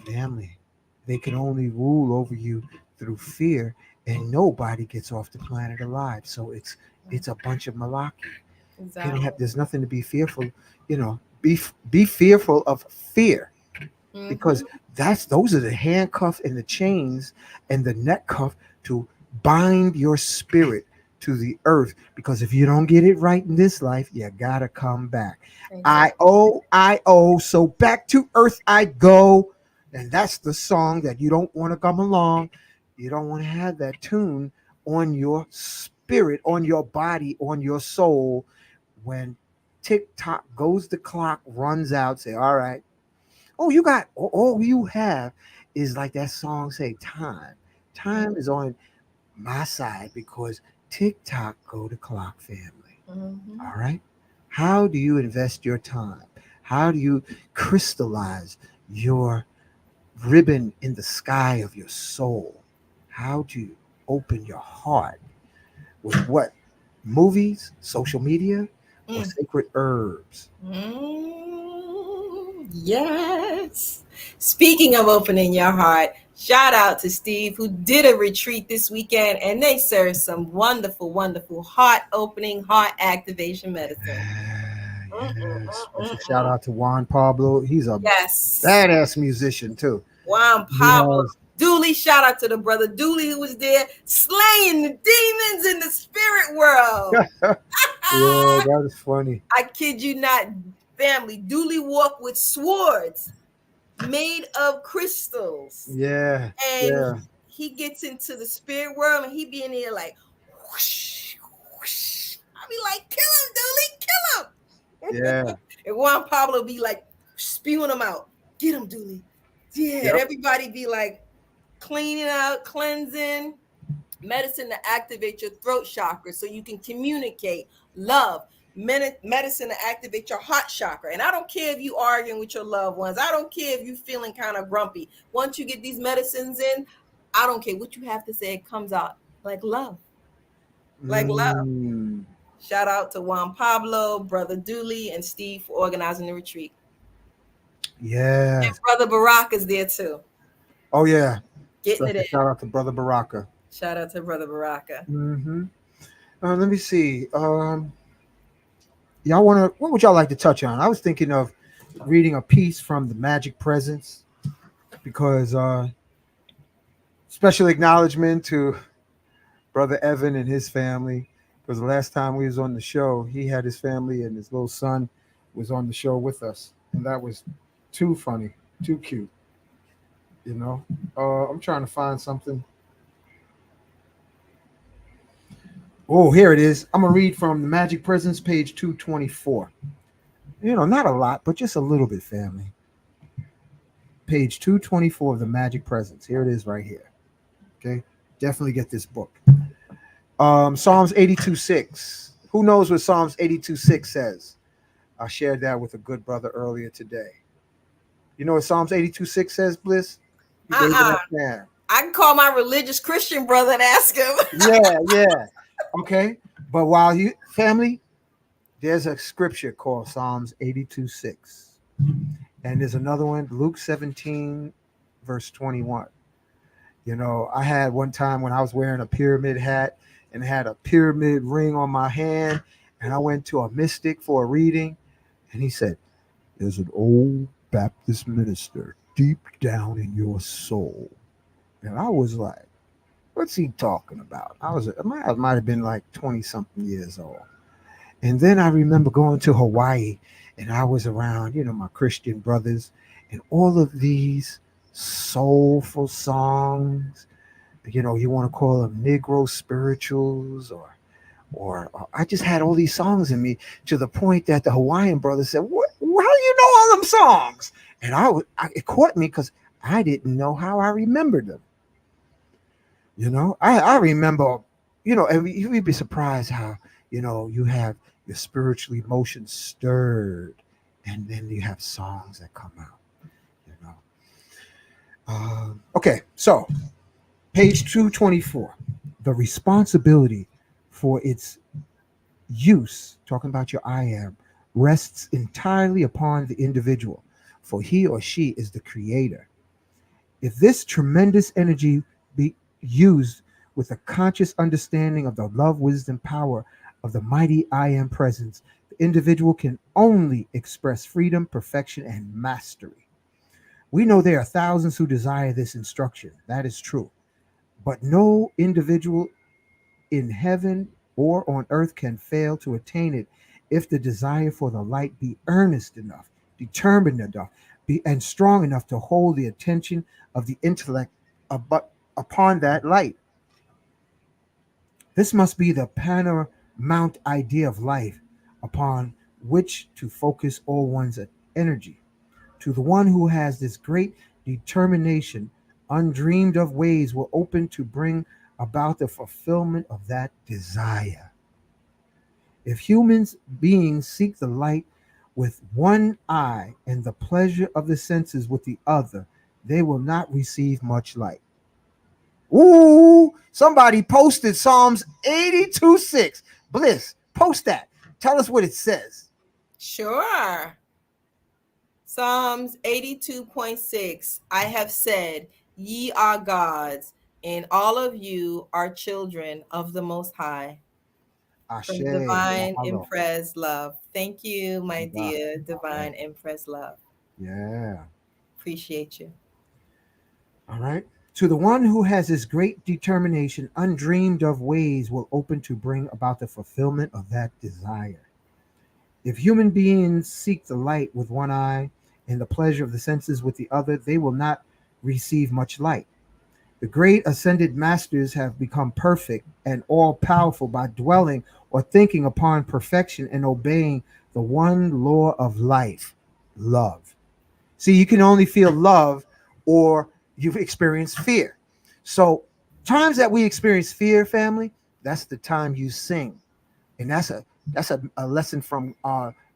Family, they can only rule over you through fear, and nobody gets off the planet alive. So it's a bunch of malarkey. Exactly. There's nothing to be fearful. Be fearful of fear, because those are the handcuffs and the chains and the neck cuff to bind your spirit to the earth. Because if you don't get it right in this life, you gotta come back. Exactly. I owe, so back to earth I go. And that's the song that you don't want to come along. You don't want to have that tune on your spirit, on your body, on your soul. When tick tock goes the clock, runs out, say, all right, Oh, you got all you have is like that song say time. Time is on my side because TikTok go to clock family. Mhm. All right. How do you invest your time? How do you crystallize your ribbon in the sky of your soul? How do you open your heart with what? Movies, social media, or Mm. sacred herbs? Yes. Speaking of opening your heart, shout out to Steve who did a retreat this weekend and they served some wonderful, wonderful heart opening, heart activation medicine. Special shout out to Juan Pablo. He's a Yes. badass musician too. Juan He Pablo. has Dooley, shout out to the brother Dooley who was there slaying the demons in the spirit world. yeah, that is funny. I kid you not, family. Dooley walked with swords made of crystals. Yeah, And yeah, he gets into the spirit world and he be in there like, whoosh, whoosh. I be like, kill him, Dooley, kill him. yeah. And Juan Pablo be like spewing them out. Get him, Dooley. Yeah, Yep. and everybody be like cleaning out, cleansing, medicine to activate your throat chakra so you can communicate, love, medicine to activate your heart chakra. And I don't care if you arguing with your loved ones. I don't care if you feeling kind of grumpy. Once you get these medicines in, I don't care what you have to say. It comes out like love, like love. Mm, Shout out to Juan Pablo, Brother Dooley, and Steve for organizing the retreat. yeah. And Brother Barack is there too, Oh yeah. getting it Special in. shout out to Brother Baraka. Shout out to Brother Baraka. Mm-hmm. Let me see. Y'all want to? What would y'all like to touch on? I was thinking of reading a piece from the Magic Presence because special acknowledgement to Brother Evan and his family. Because the last time we was on the show, he had his family and his little son was on the show with us, and that was too funny, too cute. You know, I'm trying to find something. Oh, here it is. I'm gonna read from the Magic Presence, page 224. Not a lot, but just a little bit, family. Page 224 of the Magic Presence. Here it is, right here. Okay, definitely get this book. Psalms 82:6. Who knows what Psalms 82:6 says? I shared that with a good brother earlier today. You know what Psalms 82:6 says, Bliss? You waving that fan. I can call my religious Christian brother and ask him. Yeah. Okay. But while you family, there's a scripture called Psalms 82:6. And there's another one, Luke 17, verse 21. I had one time when I was wearing a pyramid hat and had a pyramid ring on my hand, and I went to a mystic for a reading, and he said, there's an old Baptist minister deep down in your soul. And I was like, what's he talking about? I might have been like 20 something years old. And then I remember going to Hawaii and I was around, my Christian brothers and all of these soulful songs, you want to call them Negro spirituals or I just had all these songs in me to the point that the Hawaiian brother said, "What? How do you know all them songs?" And it caught me because I didn't know how I remembered them. I remember, and you'd be surprised how you have your spiritual emotions stirred, and then you have songs that come out. Okay, so page 224, the responsibility for its use, talking about your I am, rests entirely upon the individual, for he or she is the creator. If this tremendous energy be used with a conscious understanding of the love, wisdom, power of the mighty I am presence, the individual can only express freedom, perfection, and mastery. We know there are thousands who desire this instruction. That is true. But no individual in heaven or on earth can fail to attain it if the desire for the light be earnest enough, determined enough, and strong enough to hold the attention of the intellect upon that light. This must be the paramount idea of life upon which to focus all one's energy. To the one who has this great determination, undreamed of ways will open to bring about the fulfillment of that desire. If humans beings seek the light with one eye and the pleasure of the senses with the other, they will not receive much light. Ooh, somebody posted Psalms 82:6. Bliss, post that. Tell us what it says. Sure. Psalms 82.6. I have said, ye are gods, and all of you are children of the Most High. Ashe. From Divine Mahalo. Empress Love. Thank you, my Yeah. dear Divine Empress Love. Yeah. Appreciate you. All right. To the one who has this great determination, undreamed of ways will open to bring about the fulfillment of that desire. If human beings seek the light with one eye and the pleasure of the senses with the other, they will not receive much light. The great ascended masters have become perfect and all powerful by dwelling or thinking upon perfection and obeying the one law of life, love. See, you can only feel love or you've experienced fear. So, times that we experience fear, family, that's the time you sing. And that's a lesson from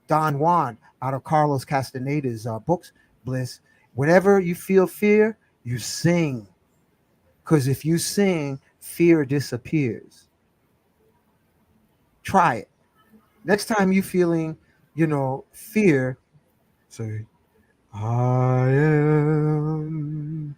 Don Juan out of Carlos Castaneda's books, Bliss. Whenever you feel fear, you sing. Because if you sing, fear disappears. Try it. Next time you feeling, fear, say, I am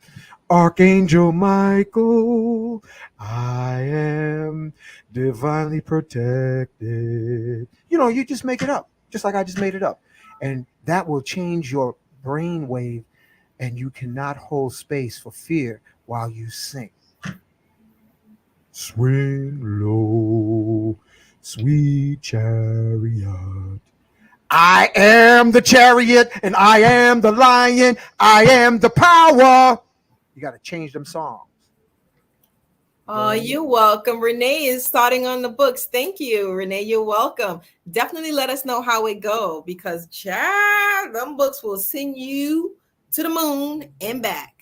Archangel Michael. I am divinely protected. You just make it up, just like I just made it up. And that will change your brain wave, and you cannot hold space for fear while you sing. Swing low, sweet chariot. I am the chariot and I am the lion. I am the power. You got to change them songs. Oh, you're welcome. Renee is starting on the books. Thank you, Renee. You're welcome. Definitely let us know how it go, because child, them books will send you to the moon and back.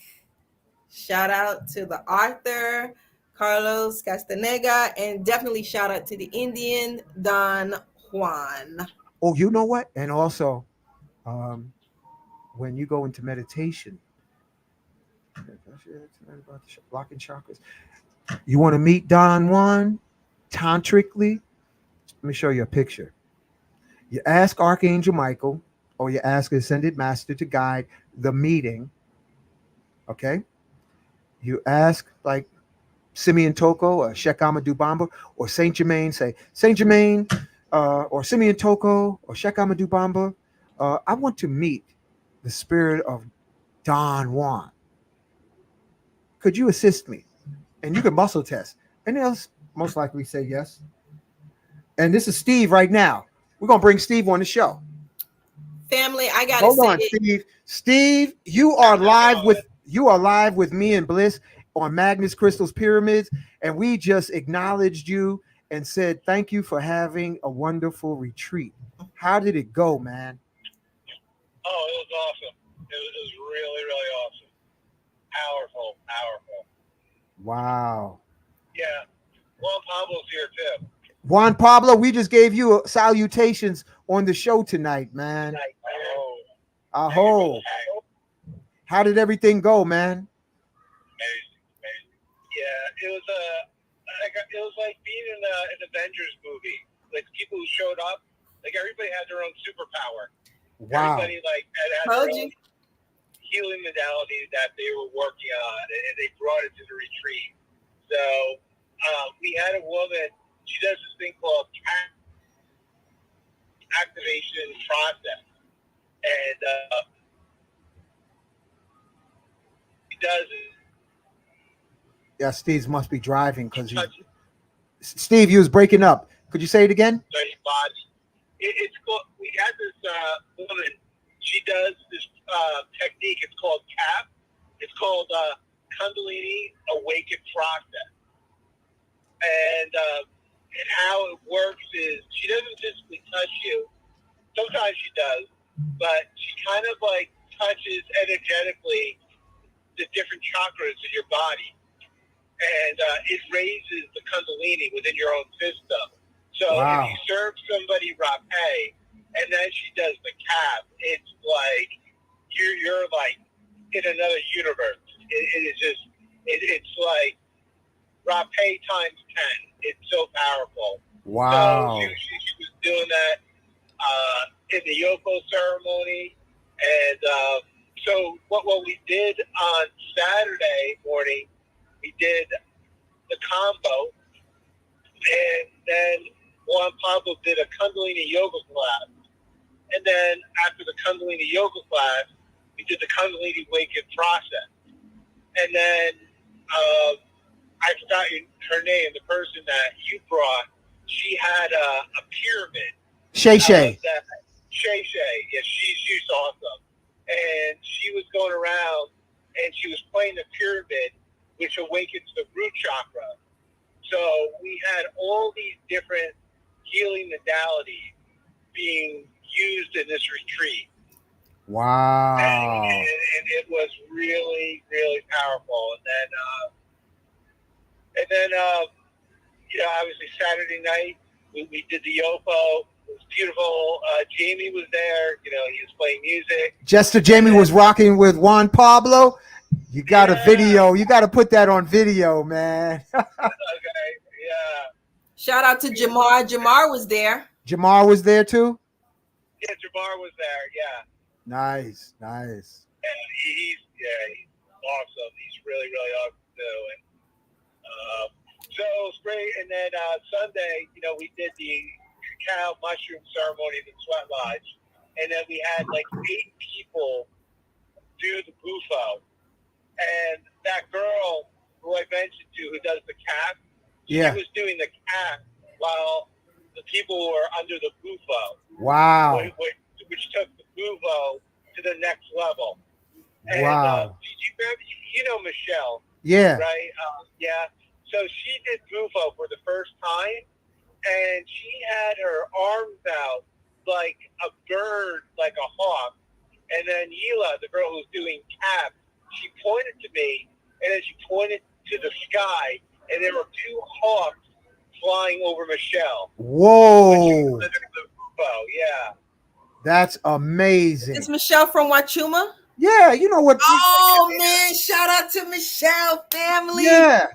Shout out to the author, Carlos Castaneda, and definitely shout out to the Indian, Don Juan. Oh, you know what? And also, when you go into meditation, blocking chakras, you want to meet Don Juan tantrically? Let me show you a picture. You ask Archangel Michael, or you ask Ascended Master to guide the meeting. Okay? You ask like Simeon Toko or Shekama Dubamba or Saint Germain, say, Saint Germain or Simeon Toko or Shekama Dubamba, I want to meet the spirit of Don Juan. Could you assist me? And you can muscle test. And they'll most likely say yes. And this is Steve right now. We're going to bring Steve on the show. Family, I gotta Hold say on, Steve. Steve, you are live with me and Bliss on Magnus Crystals Pyramids, and we just acknowledged you and said thank you for having a wonderful retreat. How did it go, man? Oh, it was awesome. It was really, really awesome. Powerful. Wow. Yeah. Juan Pablo's here too. Juan Pablo, we just gave you salutations on the show tonight, man. Aho. How did everything go, man? Amazing. Yeah, it was like being in an Avengers movie. Like people who showed up, like everybody had their own superpower. Wow. Everybody had their own healing modality that they were working on, and they brought it to the retreat. So we had a woman. She does this thing called activation process, and she does it. Yeah, Steve must be driving because Steve, you was breaking up. Could you say it again? Body. It's called. We had this woman. She does this technique. It's called CAP. It's called Kundalini Awaken Process. And how it works is she doesn't physically touch you. Sometimes she does, but she kind of like touches energetically the different chakras in your body, and it raises the Kundalini within your own system. So if you serve somebody rapé, and then she does the cap, it's like you're like in another universe. It is just it's like rapé times 10. It's so powerful. Wow. So she was doing that in the Yoko ceremony, and so what we did on Saturday morning, we did the combo, and then Juan Pablo did a Kundalini yoga class. And then after the Kundalini yoga class, we did the Kundalini Awaken process. And then I forgot her name, the person that you brought, she had a pyramid. Shay Shay. Shay Shay, yeah, she's awesome. And she was going around and she was playing the pyramid, which awakens the root chakra. So we had all these different healing modalities being used in this retreat. Wow. And it was really, really powerful. And then obviously Saturday night, we did the Yopo. It was beautiful. Jamie was there. He was playing music. Jester Jamie was rocking with Juan Pablo. You got a video. You got to put that on video, man. Okay, yeah. Shout out to Jamar. Jamar was there. Jamar was there too? Yeah, Jamar was there, yeah. Nice. And he's awesome. He's really, really awesome too. And so it was great. And then Sunday, we did the cacao mushroom ceremony in the Sweat Lodge. And then we had like 8 people do the bufo. And that girl who I mentioned to, who does the cap, she was doing the cap while the people were under the bufo. Wow. Which took the bufo to the next level. And, wow. You know Michelle. Yeah. Right? Yeah. So she did bufo for the first time, and she had her arms out like a bird, like a hawk. And then Yila, the girl who's doing cap, she pointed to me, and then she pointed to the sky, and there were 2 hawks flying over Michelle. Whoa. Yeah. That's amazing. Is Michelle from Wachuma? Yeah, you know what? Oh, man. Shout out to Michelle, family. Yeah,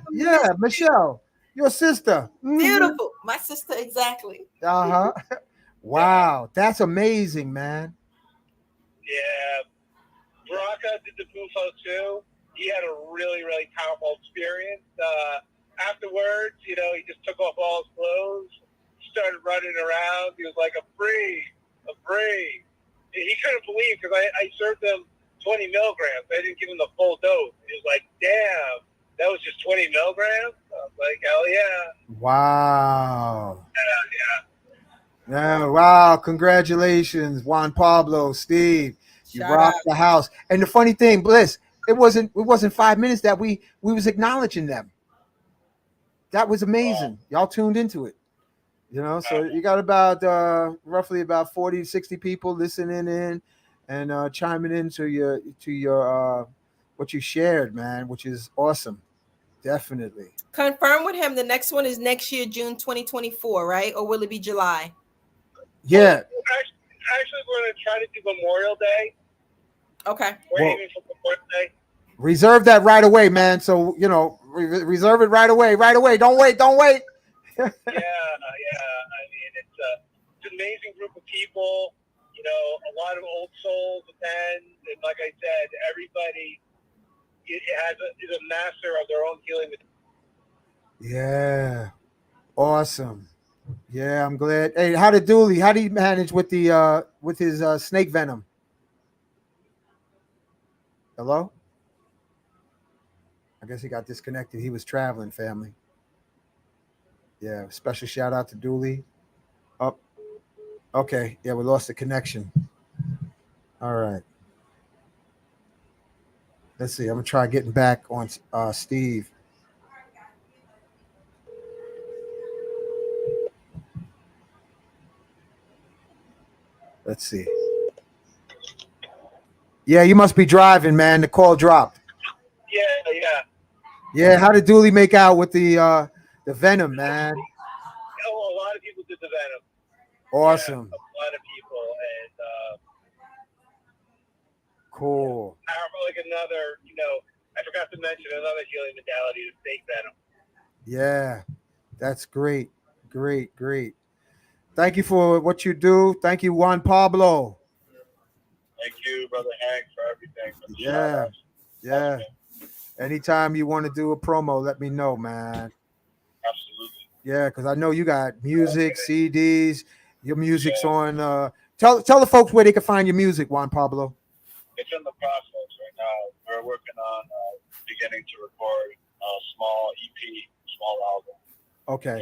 Michelle, your sister. Mm-hmm. Beautiful. My sister, exactly. Uh-huh. Wow, that's amazing, man. Yeah. Baraka did the bufo too. He had a really, really powerful experience. Afterwards, he just took off all his clothes, started running around. He was like, I'm free. He couldn't believe, because I served him 20 milligrams. I didn't give him the full dose. He was like, damn, that was just 20 milligrams? I was like, hell yeah. Wow. Yeah. Yeah, wow. Congratulations, Juan Pablo, Steve. You rocked the house. And the funny thing, Bliss, it wasn't 5 minutes that we was acknowledging them. That was amazing. Y'all tuned into it. So you got about roughly about 40 to 60 people listening in and chiming into your what you shared, man, which is awesome. Definitely. Confirm with him the next one is next year, June 2024, right? Or will it be July? Yeah. Actually, we're going to try to do Memorial Day. Okay. We're aiming for Memorial Day. Reserve that right away, man. So, reserve it right away. Don't wait. Yeah. I mean, it's an amazing group of people. A lot of old souls attend, and like I said, everybody is a master of their own healing. Yeah, awesome. Yeah, I'm glad. Hey, how did he manage with the with his snake venom? Hello? I guess he got disconnected. He was traveling, family. Yeah, special shout out to Dooley. Oh, okay. Yeah, we lost the connection. All right. Let's see. I'm gonna try getting back on Steve. Let's see. Yeah, you must be driving, man. The call dropped. Yeah. Yeah, how did Dooley make out with the Venom, man? Oh, a lot of people did the Venom. Awesome. Yeah, a lot of people, and Cool. like another, I forgot to mention another healing modality is fake Venom. Yeah, that's great. Great, great. Thank you for what you do. Thank you, Juan Pablo. Thank you, Brother Hank, for everything. For the Yeah, shout-outs. yeah. Anytime you want to do a promo, let me know, man. Absolutely. Yeah, because I know you got music, CDs. Your music's on. Tell the folks where they can find your music, Juan Pablo. It's in the process right now. We're working on beginning to record a small EP, small album. Okay.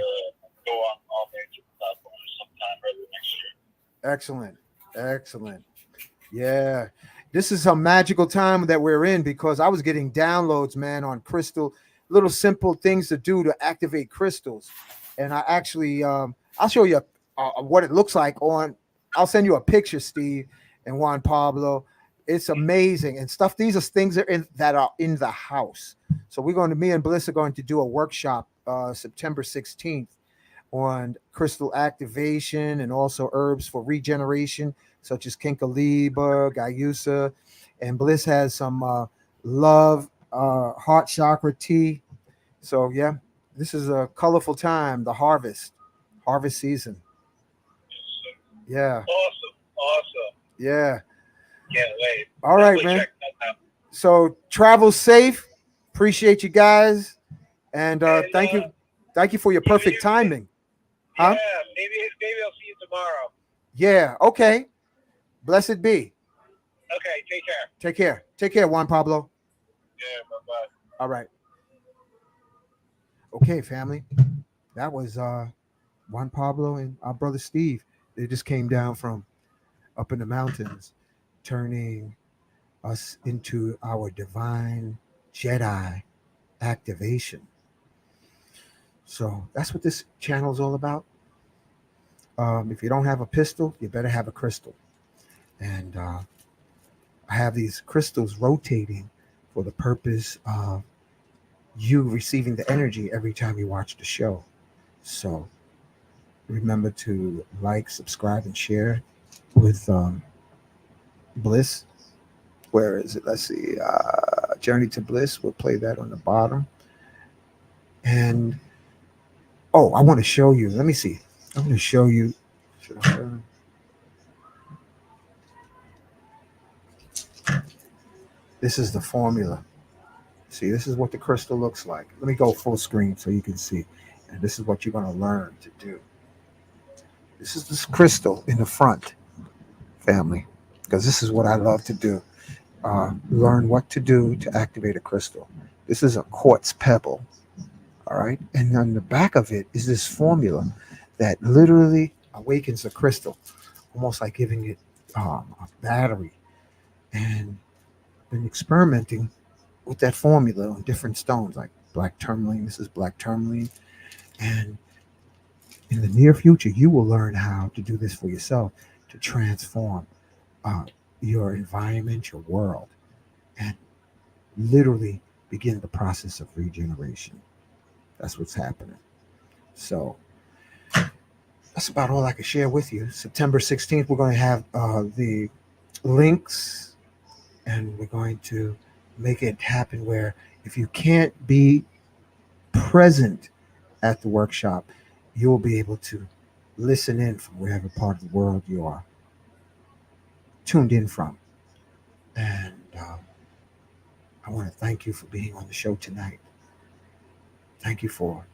Go on all major platforms sometime early next year. Excellent. Excellent. Yeah. This is a magical time that we're in because I was getting downloads, man, on crystal, little simple things to do to activate crystals. And I actually, I'll show you what it looks like I'll send you a picture, Steve and Juan Pablo. It's amazing and stuff. These are things that are in the house. So me and Bliss are going to do a workshop September 16th on crystal activation and also herbs for regeneration, such as Kinkaliba, Gayusa, and Bliss has some love heart chakra tea. So yeah, this is a colorful time, the harvest season. Yeah. Awesome. Yeah. Can't wait. All right, man. So travel safe. Appreciate you guys, and thank you for your perfect timing. Huh? Yeah, maybe I'll see you tomorrow. Yeah. Okay. Blessed be. Okay. Take care. Take care. Take care, Juan Pablo. Yeah. Bye. All right. Okay, family. That was Juan Pablo and our brother Steve. They just came down from up in the mountains, turning us into our divine Jedi activation. So that's what this channel is all about. If you don't have a pistol, you better have a crystal. And I have these crystals rotating for the purpose of you receiving the energy every time you watch the show. So remember to like, subscribe, and share with Bliss. Where is it? Let's see. Journey to Bliss. We'll play that on the bottom. And I want to show you. Let me see. I'm going to show you. This is the formula. See, this is what the crystal looks like. Let me go full screen so you can see. And this is what you're going to learn to do. This is this crystal in the front, family, because this is what I love to do. Learn what to do to activate a crystal. This is a quartz pebble. All right. And on the back of it is this formula that literally awakens the crystal, almost like giving it a battery. And been experimenting with that formula on different stones, like black tourmaline. This is black tourmaline. And in the near future, you will learn how to do this for yourself to transform your environment, your world, and literally begin the process of regeneration. That's what's happening. So that's about all I can share with you. September 16th, we're going to have the links, and we're going to make it happen where if you can't be present at the workshop, you will be able to listen in from wherever part of the world you are tuned in from. And I want to thank you for being on the show tonight. Thank you for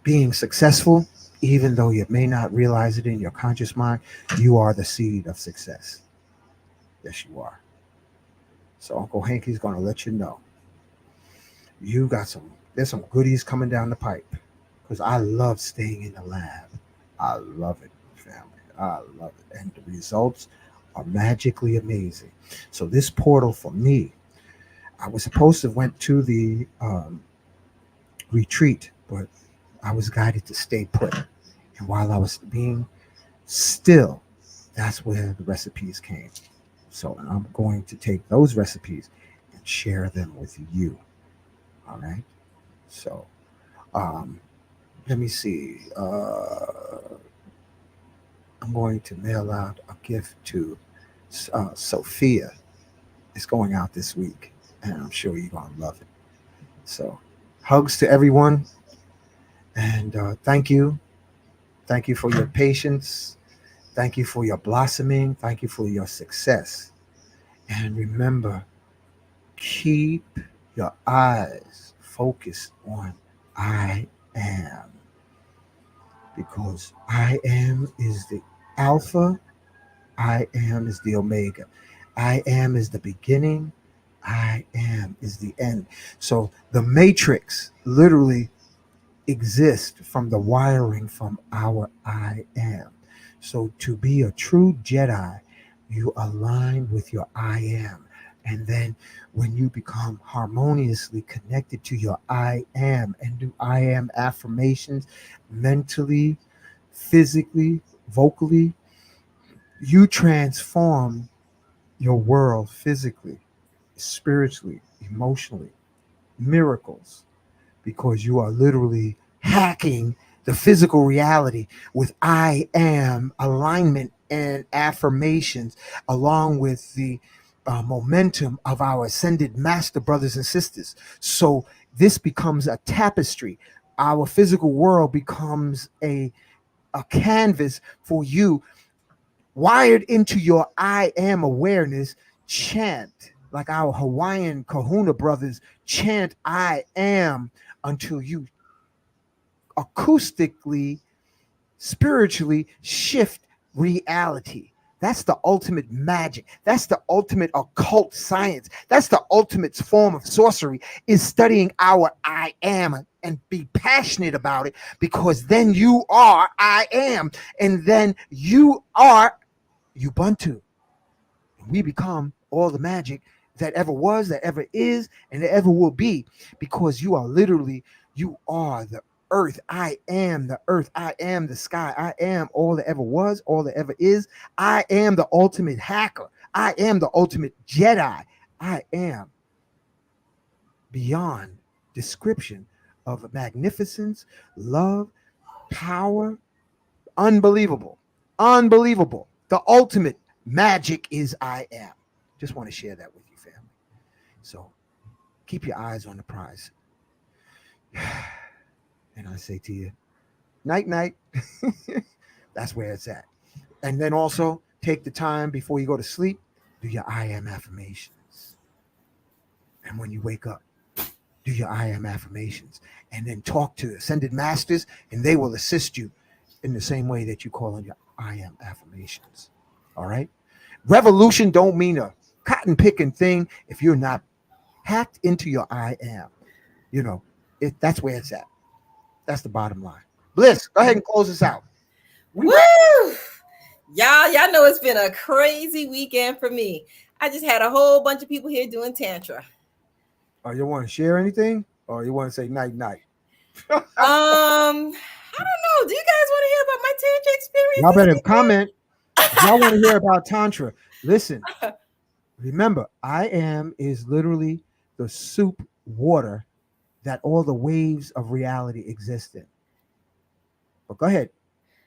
being successful, even though you may not realize it in your conscious mind. You are the seed of success. Yes, you are. So Uncle Hanky's going to let you know. There's some goodies coming down the pipe, because I love staying in the lab. I love it, family. I love it. And the results are magically amazing. So this portal for me, I was supposed to went to the retreat, but I was guided to stay put. And while I was being still, that's where the recipes came. So I'm going to take those recipes and share them with you. All right. So um, let me see. I'm going to mail out a gift to Sophia. It's going out this week, and I'm sure you're going to love it. So, hugs to everyone, and thank you. Thank you for your patience. Thank you for your blossoming. Thank you for your success. And remember, keep your eyes focused on I am, because I am is the Alpha, I am is the Omega, I am is the beginning, I am is the end. So the matrix literally exist from the wiring from our I am. So to be a true Jedi, you align with your I am. And then when you become harmoniously connected to your I am and do I am affirmations mentally, physically, vocally, you transform your world physically, spiritually, emotionally, miracles, because you are literally hacking the physical reality with I am alignment and affirmations, along with the momentum of our ascended master brothers and sisters. So this becomes a tapestry. Our physical world becomes a canvas for you, wired into your I am awareness. Chant like our Hawaiian Kahuna brothers chant I am until you acoustically, spiritually shift reality. That's the ultimate magic. That's the ultimate occult science. That's the ultimate form of sorcery, is studying our I am and be passionate about it, because then you are I am, and then you are Ubuntu. We become all the magic that ever was, that ever is, and that ever will be, because you are literally, you are the earth. I am the earth. I am the sky. I am all that ever was, all that ever is. I am the ultimate hacker. I am the ultimate Jedi. I am beyond description of magnificence, love, power. Unbelievable. Unbelievable. The ultimate magic is I am. Just want to share that with you, family. So keep your eyes on the prize. And I say to you, night, night. That's where it's at. And then also take the time before you go to sleep, do your I am affirmations. And when you wake up, do your I am affirmations. And then talk to ascended masters, and they will assist you in the same way that you call on your I am affirmations. All right? Revolution don't mean a cotton picking thing if you're not hacked into your I am. You know, that's where it's at. That's the bottom line. Bliss, go ahead and close us out. Woo! Y'all know it's been a crazy weekend for me. I just had a whole bunch of people here doing Tantra. Oh, you want to share anything? Or you want to say night night? I don't know. Do you guys want to hear about my Tantra experience? Y'all better comment. If y'all want to hear about Tantra, listen. Remember, I am is literally the soup water that all the waves of reality exist in. But go ahead.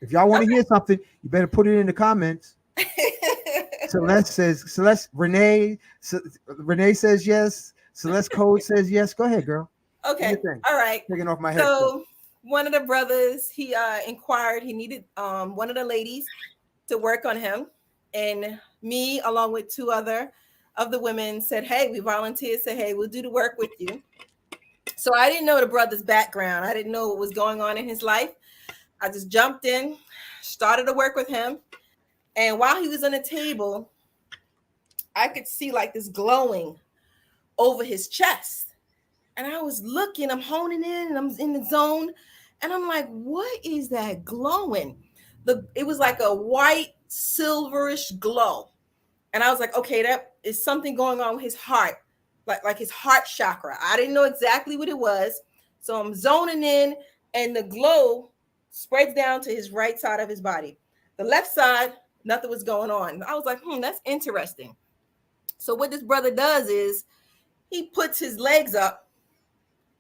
If y'all want to hear something, you better put it in the comments. Renee says yes. Celeste Code says yes. Go ahead, girl. Okay. All right. Taking off my head. So one of the brothers, he inquired, he needed one of the ladies to work on him. And me, along with two other of the women, said, hey, we volunteered, said, hey, we'll do the work with you. So I didn't know the brother's background. I didn't know what was going on in his life. I just jumped in, started to work with him. And while he was on the table, I could see like this glowing over his chest. And I was looking, I'm honing in, and I'm in the zone. And I'm like, what is that glowing? It was like a white, silverish glow. And I was like, okay, that is something going on with his heart, like his heart chakra. I didn't know exactly what it was. So I'm zoning in, and the glow spreads down to his right side of his body. The left side, nothing was going on. I was like, that's interesting. So what this brother does is he puts his legs up,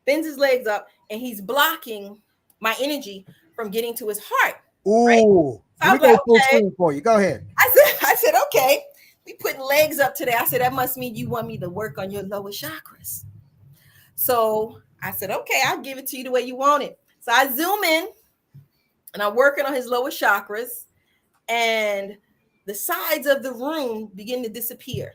bends his legs up, and he's blocking my energy from getting to his heart. Right? Ooh, So I let me was like, go full okay. screen for you. Go ahead. I said, okay. We putting legs up today. I said, that must mean you want me to work on your lower chakras. So I said, okay, I'll give it to you the way you want it. So I zoom in and I'm working on his lower chakras, and the sides of the room begin to disappear.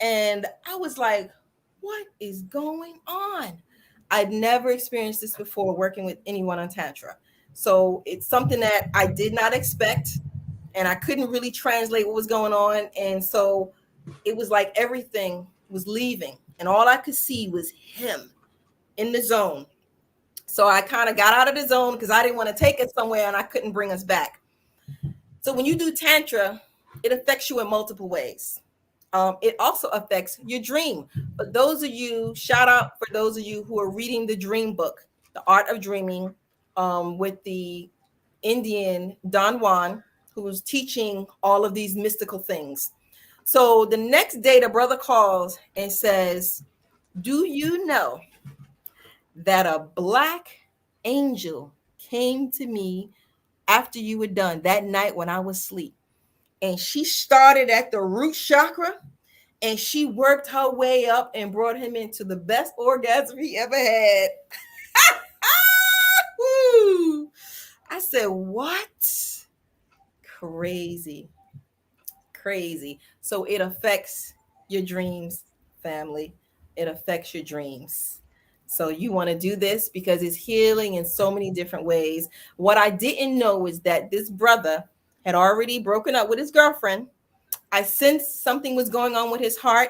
And I was like, what is going on? I'd never experienced this before working with anyone on Tantra. So it's something that I did not expect, and I couldn't really translate what was going on. And so it was like everything was leaving, and all I could see was him in the zone. So I kind of got out of the zone because I didn't want to take it somewhere and I couldn't bring us back. So when you do Tantra, it affects you in multiple ways. It also affects your dream. But those of you, shout out for those of you who are reading the dream book, The Art of Dreaming, with the Indian Don Juan, who's teaching all of these mystical things. So the next day, the brother calls and says, do you know that a black angel came to me after you were done that night when I was asleep? And she started at the root chakra and she worked her way up and brought him into the best orgasm he ever had. I said, what? Crazy. So it affects your dreams, family. It affects your dreams. So you want to do this because it's healing in so many different ways. What I didn't know is that this brother had already broken up with his girlfriend. I sensed something was going on with his heart.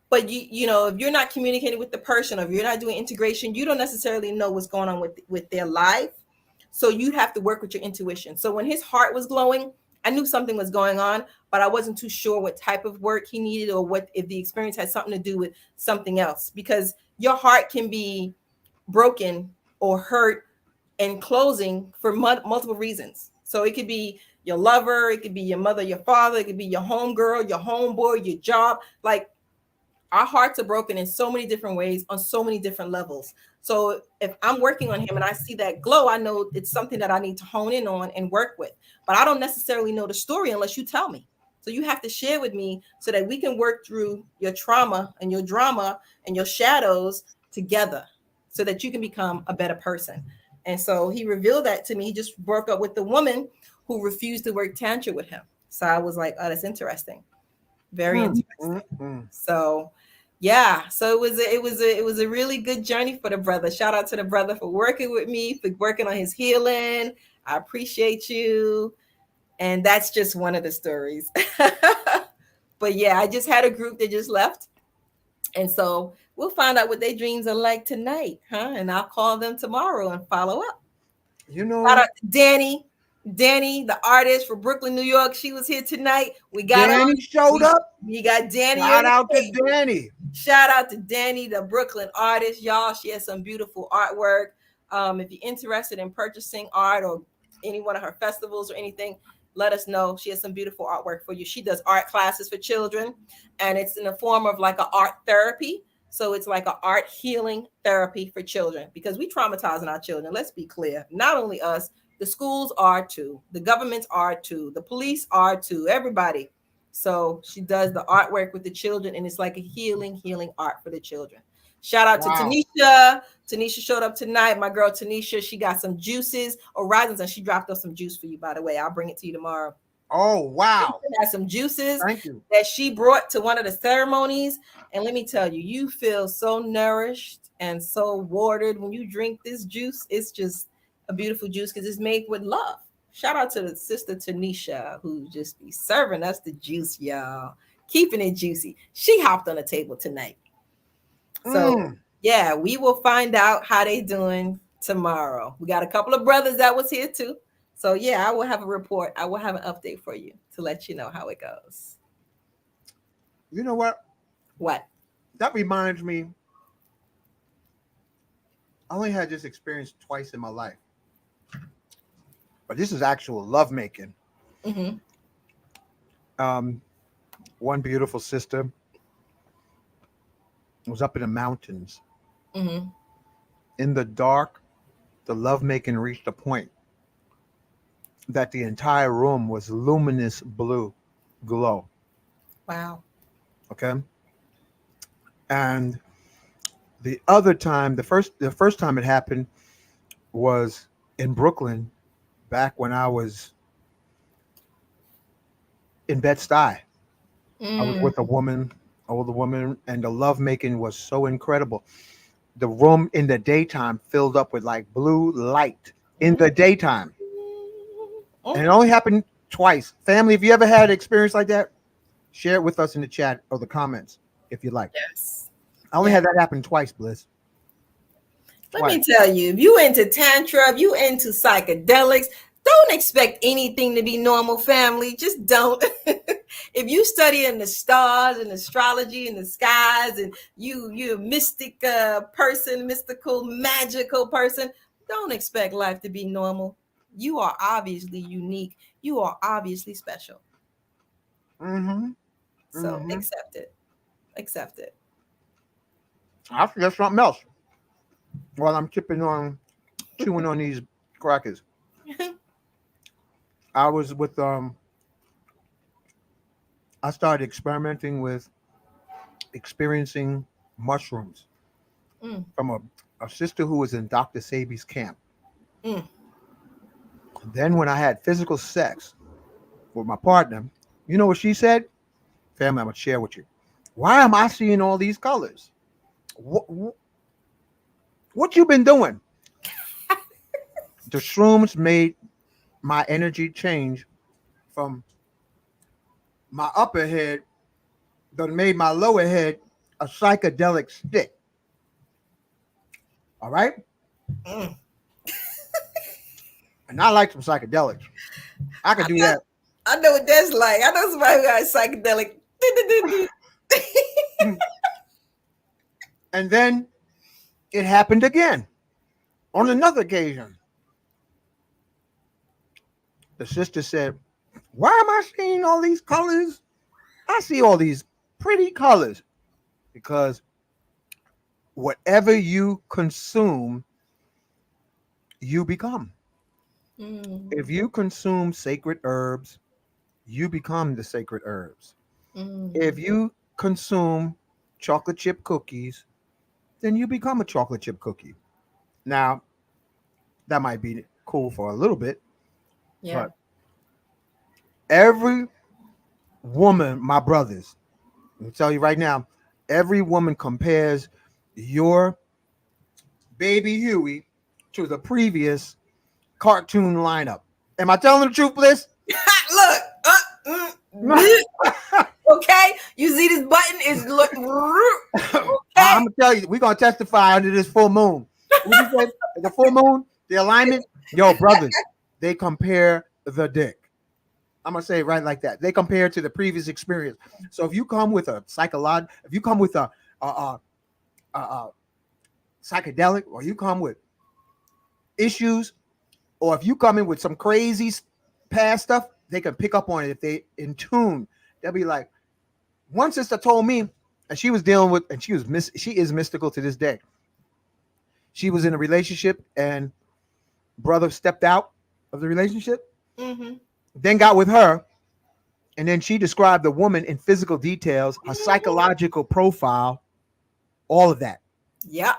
But you know, if you're not communicating with the person, or if you're not doing integration, you don't necessarily know what's going on with their life. So you have to work with your intuition. So when his heart was glowing, I knew something was going on, but I wasn't too sure what type of work he needed, or what if the experience had something to do with something else. Because your heart can be broken or hurt and closing for multiple reasons. So it could be your lover, it could be your mother, your father, it could be your homegirl, your homeboy, your job. Like, our hearts are broken in so many different ways on so many different levels. So if I'm working on him and I see that glow, I know it's something that I need to hone in on and work with. But I don't necessarily know the story unless you tell me. So you have to share with me so that we can work through your trauma and your drama and your shadows together so that you can become a better person. And so he revealed that to me. He just broke up with the woman who refused to work Tantra with him. So I was like, oh, that's interesting. Very interesting. So yeah, so it was a really good journey for the brother. Shout out to the brother for working with me, for working on his healing. I appreciate you. And that's just one of the stories. But yeah, I just had a group that just left. And so we'll find out what their dreams are like tonight, huh? And I'll call them tomorrow and follow up. You know, shout out to Danny, the artist from Brooklyn, New York. She was here tonight. We got Danny showed up. We got Danny. Shout out to Danny. Shout out to Danny, the Brooklyn artist, y'all. She has some beautiful artwork. If you're interested in purchasing art or any one of her festivals or anything, let us know. She has some beautiful artwork for you. She does art classes for children, and it's in the form of like an art therapy. So it's like an art healing therapy for children, because we traumatizing our children. Let's be clear. Not only us, the schools are too. The governments are too. The police are too. Everybody. So she does the artwork with the children, and it's like a healing art for the children. Shout out to Tanisha. Tanisha showed up tonight. My girl Tanisha, she got some juices or risings, and she dropped off some juice for you, by the way. I'll bring it to you tomorrow. Oh, wow. She has some juices. Thank you. That she brought to one of the ceremonies. And let me tell you, you feel so nourished and so watered when you drink this juice. It's just a beautiful juice because it's made with love. Shout out to the sister Tanisha, who just be serving us the juice, y'all. Keeping it juicy. She hopped on the table tonight. So yeah, we will find out how they doing tomorrow. We got a couple of brothers that was here too. So yeah, I will have a report. I will have an update for you to let you know how it goes. You know what? What? That reminds me. I only had this experience twice in my life. But this is actual lovemaking. Mm-hmm. one beautiful sister was up in the mountains. Mm-hmm. In the dark, the lovemaking reached a point that the entire room was luminous blue glow. Wow. Okay. And the other time, the first time it happened was in Brooklyn back when I was in Bed-Stuy. I was Mm. with a woman, older woman, and the lovemaking was so incredible. The room in the daytime filled up with like blue light in the daytime. And it Mm. only happened twice. Family, if you ever had an experience like that, share it with us in the chat or the comments if you like. Yes. I only Yeah. had that happen twice, Bliss. Let Twice. me tell you, if you into Tantra, if you into psychedelics, don't expect anything to be normal, family. Just don't. If you study in the stars and astrology and the skies, and you're a mystic person, mystical, magical person, don't expect life to be normal. You are obviously unique. You are obviously special. Mm-hmm. So accept it. Accept it. I forget something else while I'm chewing on these crackers. I was with I started experimenting with experiencing mushrooms Mm, from a sister who was in Dr. Sabi's camp. mm. Then when I had physical sex with my partner, you know what she said? Family, I'm gonna share with you. Why am I seeing all these colors? What you been doing? The shrooms made my energy change from my upper head that made my lower head a psychedelic stick. All right? Mm. And I like some psychedelics. I could do that. I know what that's like. I know somebody who got psychedelic. And then it happened again on another occasion. The sister said, why am I seeing all these colors? I see all these pretty colors because whatever you consume, you become. Mm, If you consume sacred herbs, you become the sacred herbs. mm. If you consume chocolate chip cookies, then you become a chocolate chip cookie. Now, that might be cool for a little bit, Yeah. but every woman, my brothers, I'll tell you right now, every woman compares your baby Huey to the previous cartoon lineup. Am I telling the truth, Bliss? Look. Okay. You see this button is look. I'm Okay. gonna tell you, we're gonna testify under this full moon. What you say? The full moon, the alignment, yo, brothers, they compare the dick. I'm gonna say it right like that. They compare to the previous experience. So if you come with a if you come with a psychedelic, or you come with issues, or if you come in with some crazy past stuff, they can pick up on it if they in tune. They'll be like, one sister told me, and she was dealing with, and she is mystical to this day. She was in a relationship, and brother stepped out of the relationship, Mm-hmm. then got with her, and then she described the woman in physical details, her psychological profile, all of that. Yep.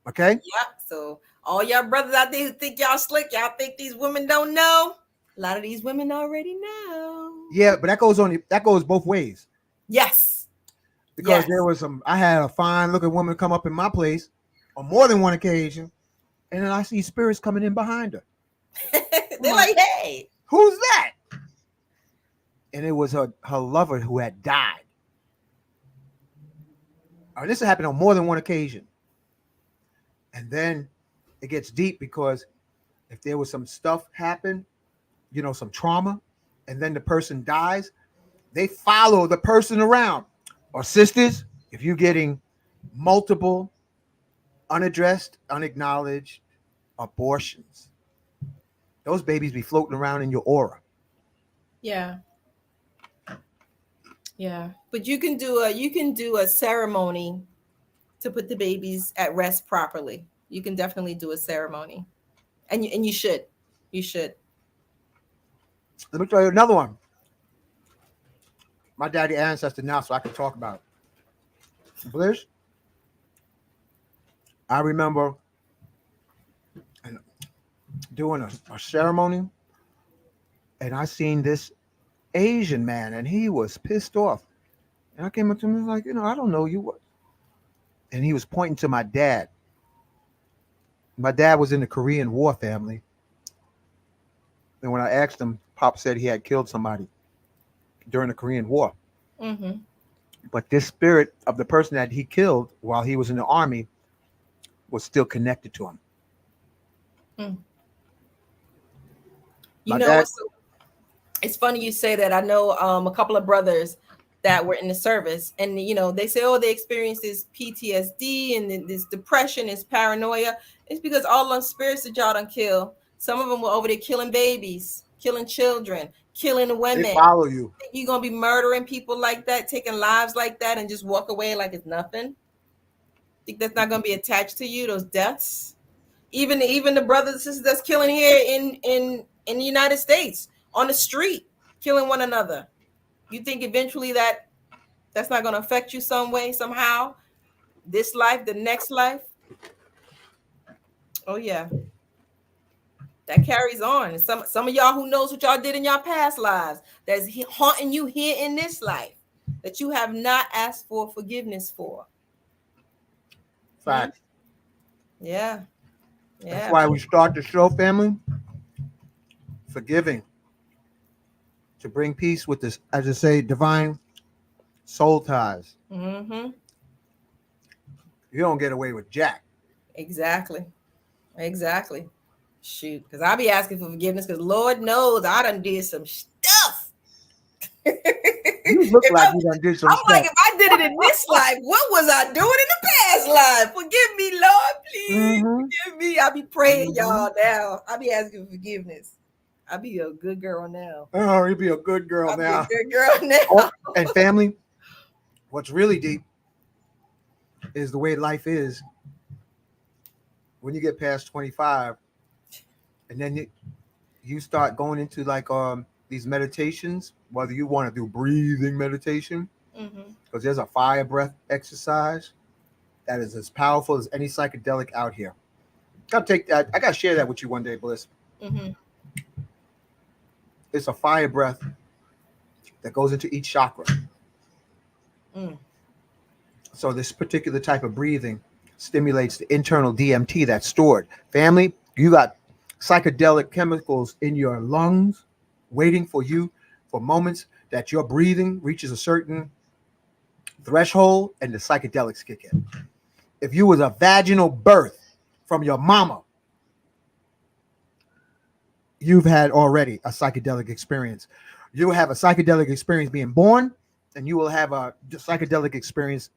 Okay. Yep. So all y'all brothers out there who think y'all slick, y'all think these women don't know. A lot of these women already know. Yeah, but that goes both ways. Yes. Because Yes. there was I had a fine looking woman come up in my place on more than one occasion, and then I see spirits coming in behind her. They're like, hey, who's that? And it was her lover who had died. This happened on more than one occasion. And then it gets deep because if there was some stuff happen, some trauma, and then the person dies, they follow the person around. Or sisters, if you're getting multiple unaddressed, unacknowledged abortions, those babies be floating around in your aura. yeah. Yeah, but you can do a ceremony to put the babies at rest properly. You can definitely do a ceremony, and you should, you should. Let me tell you another one. My daddy ancestor now, so I can talk about it. Bliss, I remember doing a ceremony, and I seen this Asian man, and he was pissed off. And I came up to him and was like, I don't know you. And he was pointing to my dad. My dad was in the Korean War family. And when I asked him, Pop said he had killed somebody during the Korean War. Mm-hmm. But this spirit of the person that he killed while he was in the army was still connected to him. Mm. You My know dad, what's so, it's funny you say that. I know a couple of brothers that were in the service, and they say, oh, they experienced this PTSD and then this depression, this paranoia. It's because all them spirits that y'all done kill, some of them were over there killing babies, killing children, killing they women. follow you. You gonna be murdering people like that, taking lives like that, and just walk away like it's nothing? Think that's not gonna be attached to you, those deaths? Even the brothers and sisters that's killing here in the United States on the street, killing one another. You think eventually that's not going to affect you some way, somehow? This life, the next life? Oh yeah, that carries on. And some of y'all who knows what y'all did in y'all past lives, that's haunting you here in this life, that you have not asked for forgiveness for. Fact. Yeah. That's why we start the show, family. Forgiving. To bring peace with this, as I say, divine soul ties. Mm-hmm. You don't get away with jack. Exactly. Shoot, because I'll be asking for forgiveness because Lord knows I done did some stuff. You look like you done did some stuff. Like, if I did it in this life, what was I doing in the past life? Forgive me, Lord, please. Forgive me. I'll be praying y'all now. I'll be asking for forgiveness. I'll be a good girl now. Oh, you'll be a good girl now. Be a good girl now. Oh, and family, what's really deep is the way life is when you get past 25, and then you start going into like these meditations, whether you want to do breathing meditation, because there's a fire breath exercise that is as powerful as any psychedelic out here. Gotta take that. I gotta share that with you one day, Bliss. It's a fire breath that goes into each chakra. So this particular type of breathing stimulates the internal DMT that's stored. Family, you got psychedelic chemicals in your lungs waiting for you for moments that your breathing reaches a certain threshold and the psychedelics kick in. If you was a vaginal birth from your mama, you've had already a psychedelic experience. You have a psychedelic experience being born, and you will have a psychedelic experience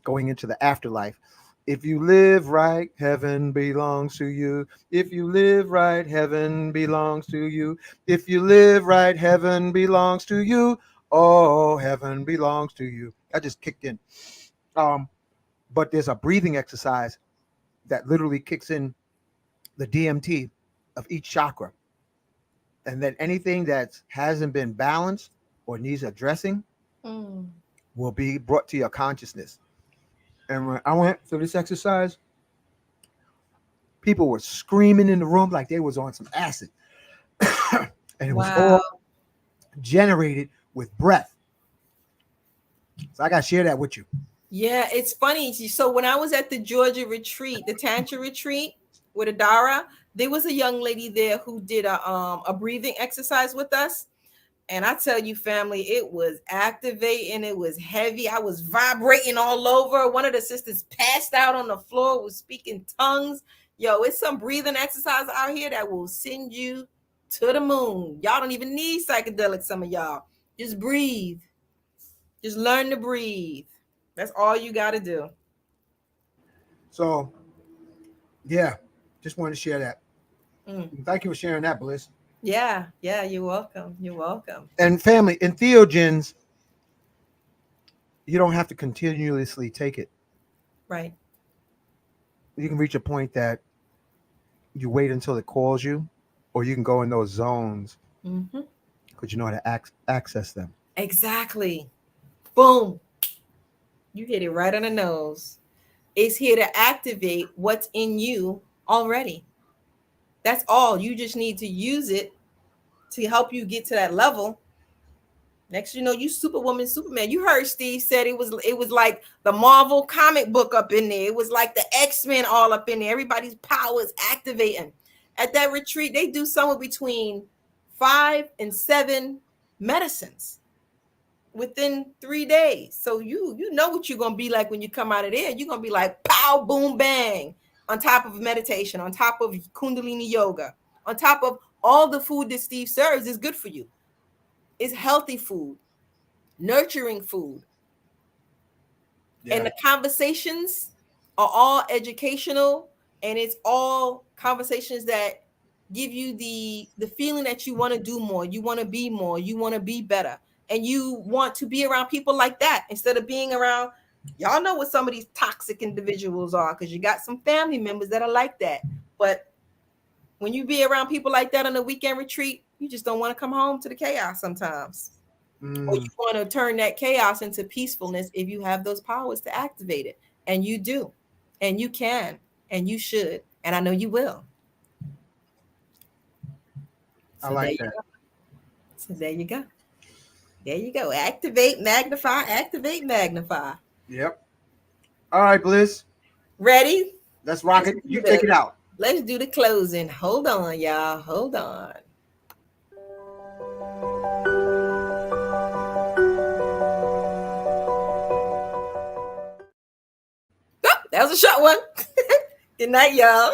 going into the afterlife. If you live right, heaven belongs to you. If you live right, heaven belongs to you. If you live right, heaven belongs to you. Oh, heaven belongs to you. That just kicked in. But there's a breathing exercise that literally kicks in the DMT of each chakra. And then anything that hasn't been balanced or needs addressing will be brought to your consciousness. And when I went through this exercise, people were screaming in the room like they was on some acid. And it was all generated with breath. So I got to share that with you. Yeah, it's funny. So when I was at the Georgia retreat, the Tantra retreat with Adara, there was a young lady there who did a breathing exercise with us. And I tell you, family, it was activating. It was heavy. I was vibrating all over. One of the sisters passed out on the floor, was speaking tongues. Yo, it's some breathing exercise out here that will send you to the moon. Y'all don't even need psychedelics, some of y'all. Just breathe. Just learn to breathe. That's all you got to do. So, yeah, just wanted to share that. Thank you for sharing that, Bliss. Yeah, you're welcome. You're welcome. And family, entheogens you don't have to continuously take it. Right. You can reach a point that you wait until it calls you, or you can go in those zones Mm-hmm. because you know how to access them. Exactly. Boom. You hit it right on the nose. It's here to activate what's in you already. That's all. You just need to use it to help you get to that level. Next, you know, you Superwoman, Superman. You heard Steve said it was like the Marvel comic book up in there. It was like the X-Men all up in there. Everybody's powers activating. At that retreat, they do somewhere between 5 and 7 medicines within 3 days. So you know what you're gonna be like when you come out of there. You're gonna be like pow, boom, bang, on top of meditation, on top of Kundalini yoga, on top of all the food that Steve serves is good for you. It's healthy food, nurturing food. Yeah. And the conversations are all educational, and it's all conversations that give you the feeling that you want to do more, you want to be more, you want to be better, and you want to be around people like that instead of being around, y'all know what some of these toxic individuals are, because you got some family members that are like that. But when you be around people like that on a weekend retreat, you just don't want to come home to the chaos sometimes. Or you want to turn that chaos into peacefulness if you have those powers to activate it. And you do. And you can. And you should. And I know you will. I like that. So there you go. There you go. Activate, magnify, activate, magnify. Yep. All right, Bliss. Ready? Let's rock it. You take it out. Let's do the closing. Hold on, y'all. Hold on. Oh, that was a short one. Good night, y'all.